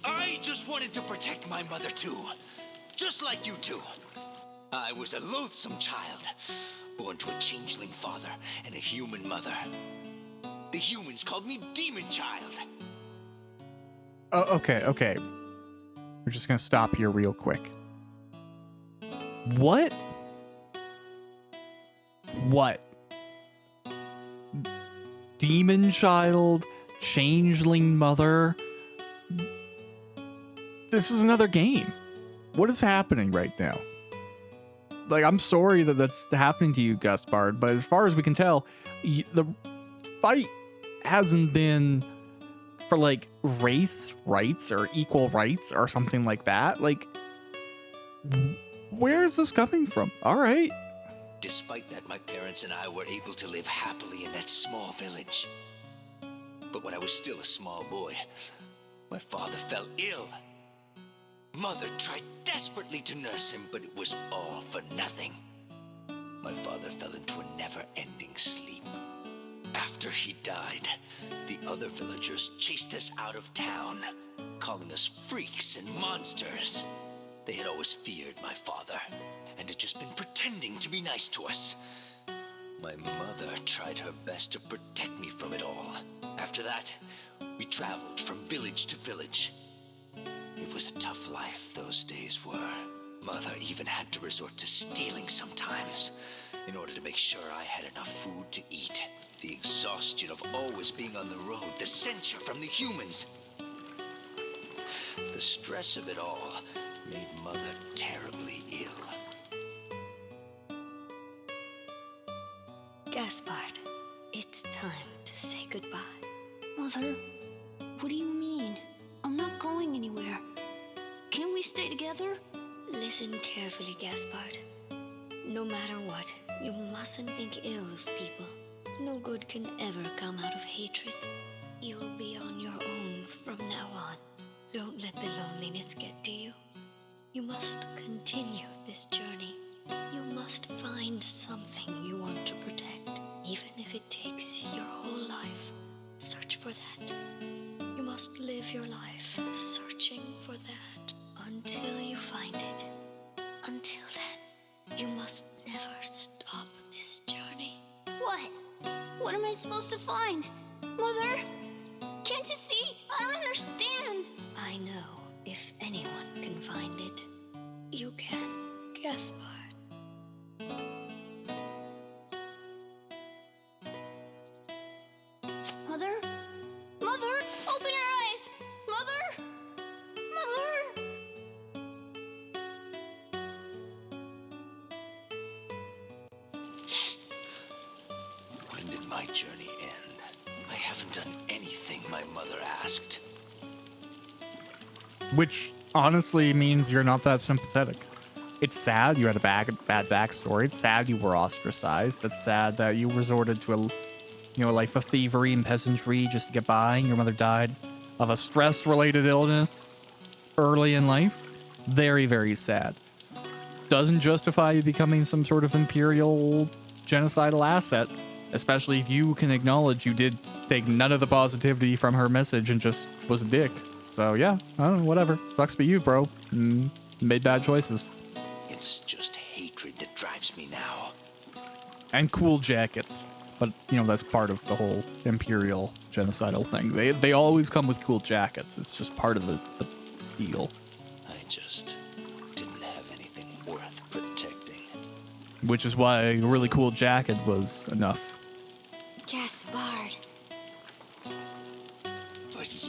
S5: I just wanted to protect my mother too. Just like you two. I was a loathsome child, born to a changeling father and a human mother. The humans called me Demon Child.
S1: Oh, okay. We're just gonna stop here real quick. What? What? Demon child? Changeling mother? This is another game. What is happening right now? like, I'm sorry that that's happening to you, Gaspard, but as far as we can tell, the fight hasn't been for, like, race rights or equal rights or something like that. Like, where's this coming from? All right.
S5: Despite that, my parents and I were able to live happily in that small village. But when I was still a small boy, my father fell ill. Mother tried desperately to nurse him, but it was all for nothing. My father fell into a never-ending sleep. After he died, the other villagers chased us out of town, calling us freaks and monsters. They had always feared my father, and had just been pretending to be nice to us. My mother tried her best to protect me from it all. After that, we traveled from village to village. It was a tough life those days were. Mother even had to resort to stealing sometimes, in order to make sure I had enough food to eat. The exhaustion of always being on the road, the censure from the humans. The stress of it all made Mother terribly ill.
S3: Gaspard, it's time to say goodbye. Mother, what do you mean? I'm not going anywhere. Can't we stay together? Listen carefully, Gaspard. No matter what, you mustn't think ill of people. No good can ever come out of hatred. You'll be on your own from now on. Don't let the loneliness get to you. You must continue this journey. You must find something you want to protect, even if it takes your whole life. Search for that. You must live your life searching for that until you find it. Until then, you must never stop this journey. What? What am I supposed to find? Mother? Can't you see? I don't understand. I know if anyone can find it, you can, Gaspard. Mother? Mother, open your eyes! Mother! Mother!
S5: When did my journey end? I haven't done anything my mother asked.
S1: Which honestly means you're not that sympathetic. It's sad you had a bad backstory. It's sad you were ostracized. It's sad that you resorted to a life of thievery and peasantry just to get by. Your mother died of a stress-related illness early in life. Very, very sad. Doesn't justify you becoming some sort of imperial genocidal asset, especially if you can acknowledge you did take none of the positivity from her message and just was a dick. So yeah, I don't know, whatever. Sucks to be you, bro. Made bad choices.
S5: It's just hatred that drives me now.
S1: And cool jackets. But, that's part of the whole imperial genocidal thing. They always come with cool jackets. It's just part of the deal.
S5: I just didn't have anything worth protecting.
S1: Which is why a really cool jacket was enough.
S3: Gaspard.
S5: But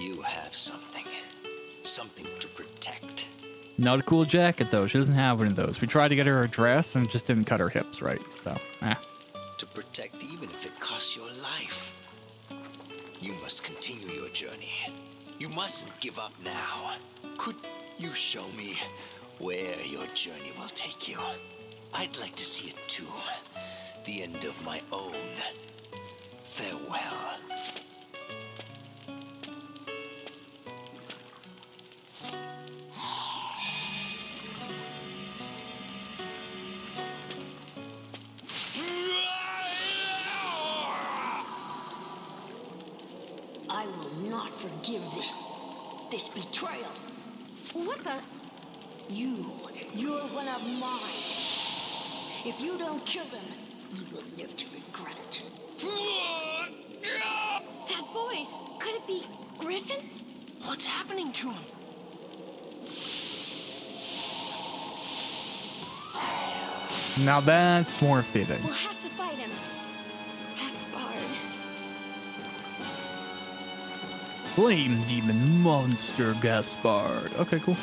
S5: you have something. Something to protect.
S1: Not a cool jacket, though. She doesn't have one of those. We tried to get her a dress and it just didn't cut her hips right. So,
S5: To protect even if it costs your life. You must continue your journey. You mustn't give up now. Could you show me where your journey will take you? I'd like to see it too. The end of my own. Farewell.
S3: I will not forgive this betrayal. What the? You're one of mine. If you don't kill them, you will live to regret it. That voice, could it be Griffin's?
S4: What's happening to him?
S1: now that's more fitting.
S3: We'll have to fight him. Gaspard.
S1: Flame demon monster Gaspard. Okay, cool.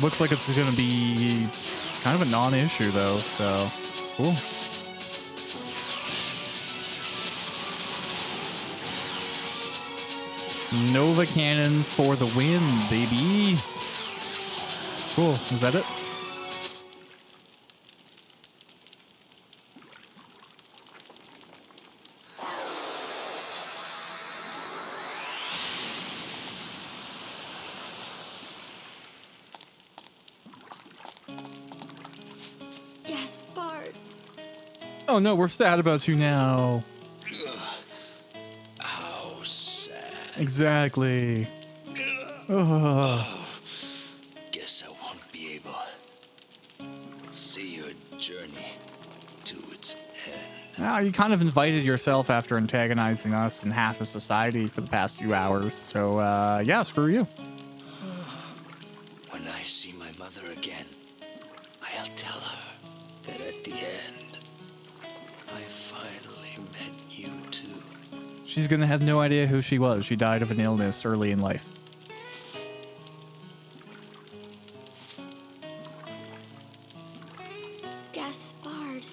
S1: Looks like it's gonna be kind of a non-issue though, so cool. Nova cannons for the win, baby. Cool. Is that it?
S3: Gaspard.
S1: Oh no, we're sad about you now.
S5: How sad.
S1: Exactly. Ugh.
S5: Guess I won't be able to see your journey to its end.
S1: Now, you kind of invited yourself after antagonizing us and half of society for the past few hours. So, yeah, screw you.
S5: When I see my mother again, I'll tell her that at the end, I finally met you too.
S1: She's gonna have no idea who she was. She died of an illness early in life.
S3: Gaspard.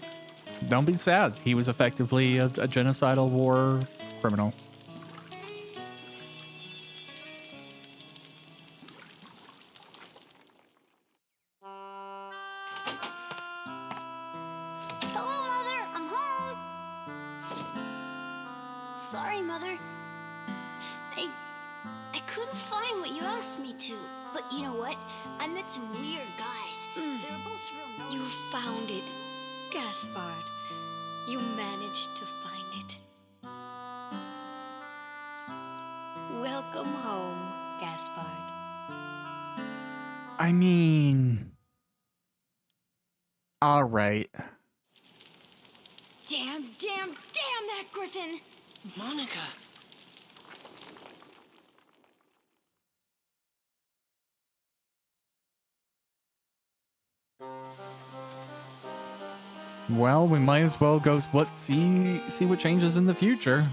S1: Don't be sad. He was effectively a genocidal war criminal.
S3: Hello, Mother. I'm home. Sorry, Mother. I couldn't find what you asked me to. But you know what? I met some weird guys. They were both real nice. You found it, Gaspard. You managed to find it. Welcome home, Gaspard.
S1: I mean... Alright.
S3: Damn that Griffin!
S4: Monica.
S1: Well, we might as well go see what changes in the future.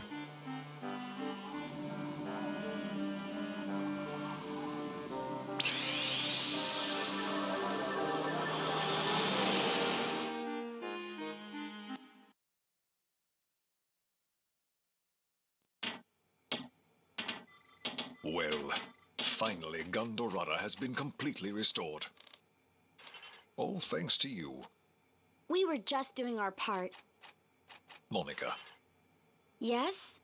S6: Well, finally Gandorada has been completely restored. All thanks to you,
S3: We were just doing our part.
S6: Monica.
S3: Yes?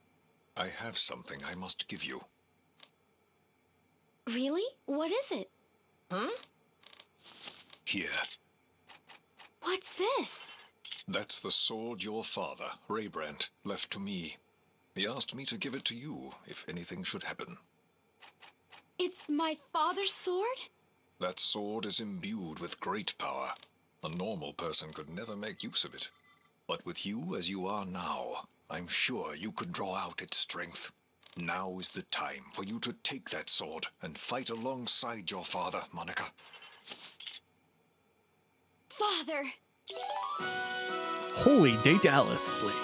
S6: I have something I must give you.
S3: Really? What is it?
S6: Here.
S3: What's this?
S6: That's the sword your father, Raybrandt, left to me. He asked me to give it to you if anything should happen.
S3: It's my father's sword?
S6: That sword is imbued with great power. A normal person could never make use of it. But with you as you are now, I'm sure you could draw out its strength. Now is the time for you to take that sword and fight alongside your father, Monica.
S3: Father!
S1: Holy Daedalus, please.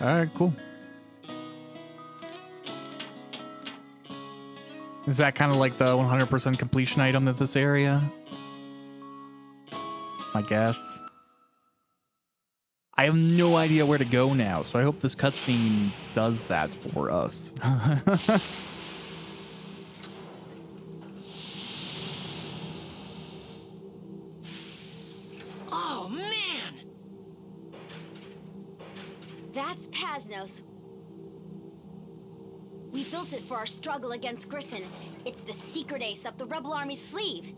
S1: Alright, cool. Is that kind of like the 100% completion item of this area? That's my guess. I have no idea where to go now, so I hope this cutscene does that for us.
S4: Oh, man!
S3: That's Pasnos. We built it for our struggle against Griffin. It's the secret ace up the Rebel Army's sleeve.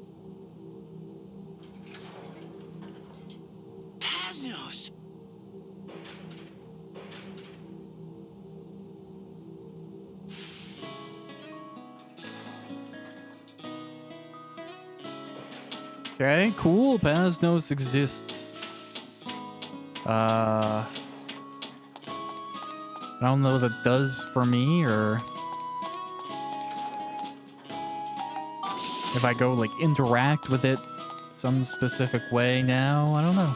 S4: Pasnos!
S1: Okay, cool. Pasnos exists. I don't know what that does for me, or if I go like interact with it some specific way now. I don't know.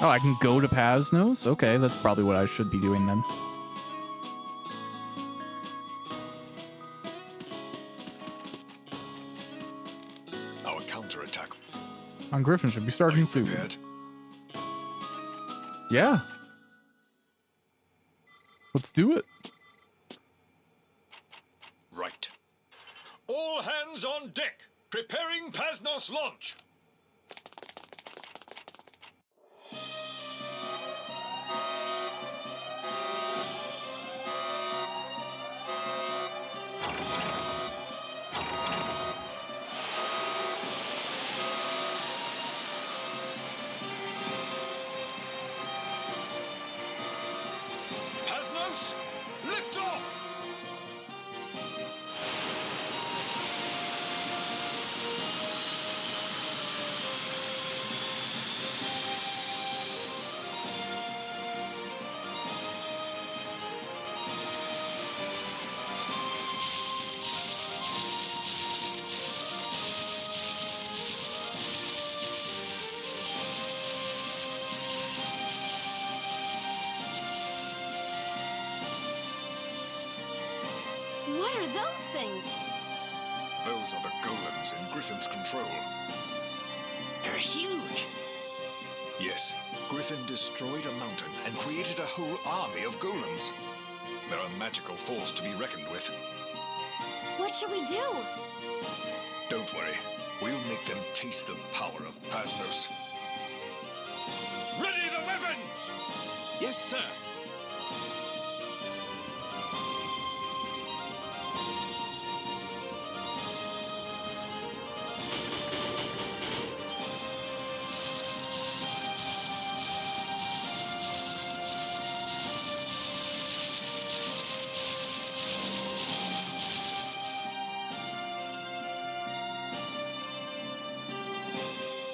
S1: Oh, I can go to Pasnos? Okay, that's probably what I should be doing then.
S6: Our counterattack.
S1: On Griffin should be starting soon.
S6: Prepared?
S1: Yeah. Let's do it.
S6: Right. All hands on deck. Preparing Pasnos launch. Pasnos, lift off!
S3: What are those things?
S6: Those are the golems in Griffin's control.
S4: They're huge.
S6: Yes, Griffin destroyed a mountain and created a whole army of golems. They're a magical force to be reckoned with.
S3: What should we do?
S6: Don't worry, we'll make them taste the power of Pasnos. Ready the weapons!
S5: Yes, sir.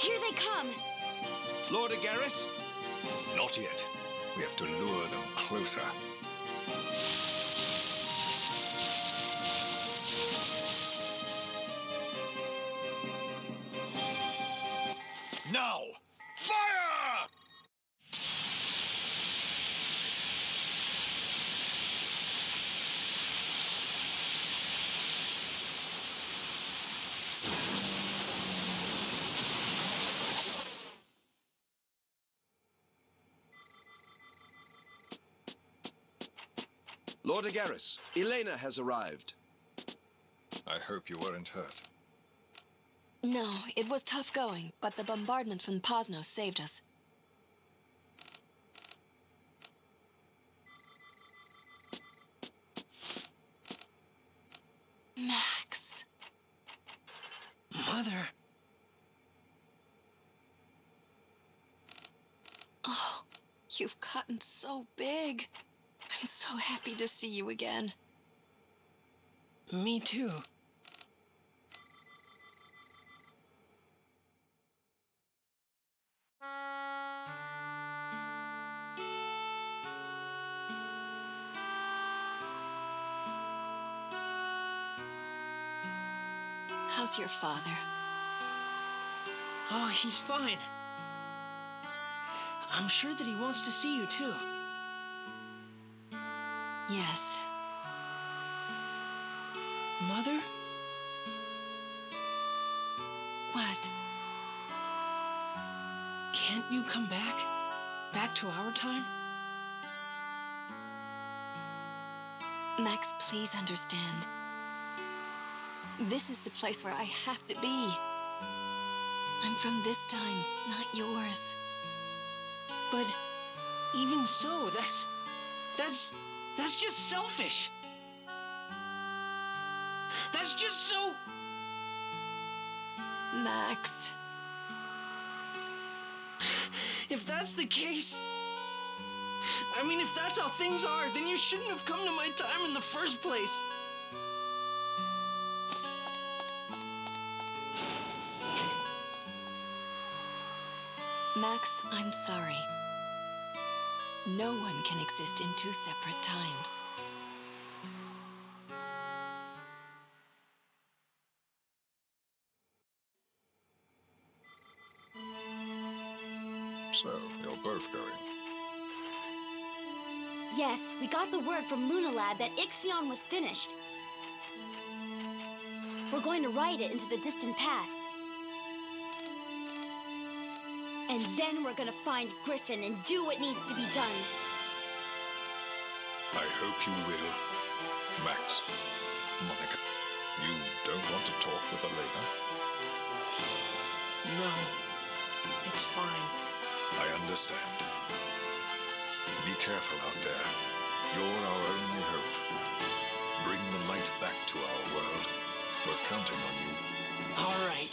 S3: Here they come.
S5: Lord Agaris?
S6: Not yet. We have to lure them closer. Now, fire!
S2: Lord Agaris, Elena has arrived.
S6: I hope you weren't hurt.
S7: No, it was tough going, but the bombardment from Pasnos saved us. Max.
S4: Mother.
S7: Oh, you've gotten so big. I'm so happy to see you again.
S4: Me too.
S7: How's your father?
S4: Oh, he's fine. I'm sure that he wants to see you too.
S7: Yes.
S4: Mother?
S7: What?
S4: Can't you come back? Back to our time?
S7: Max, please understand. This is the place where I have to be. I'm from this time, not yours.
S4: But even so, that's just selfish. That's just so...
S7: Max.
S4: If that's the case... I mean, if that's how things are, then you shouldn't have come to my time in the first place.
S7: Max, I'm sorry. No one can exist in two separate times.
S6: So, you're both both going?
S3: Yes, we got the word from Lunalad that Ixion was finished. We're going to write it into the distant past. And then we're gonna find Griffin and do what needs to be done.
S6: I hope you will. Max, Monica, you don't want to talk with Elena?
S4: No, it's fine.
S6: I understand. Be careful out there. You're our only hope. Bring the light back to our world. We're counting on you.
S4: All right.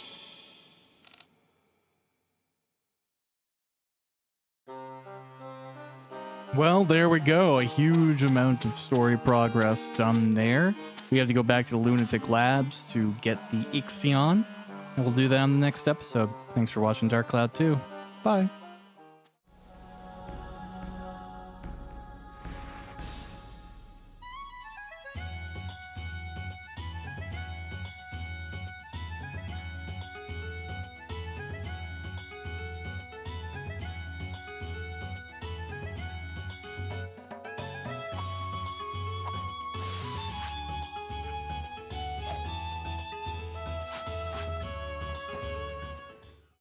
S1: Well, there we go. A huge amount of story progress done there. We have to go back to the Lunatic Labs to get the Ixion. And we'll do that on the next episode. Thanks for watching Dark Cloud 2. Bye.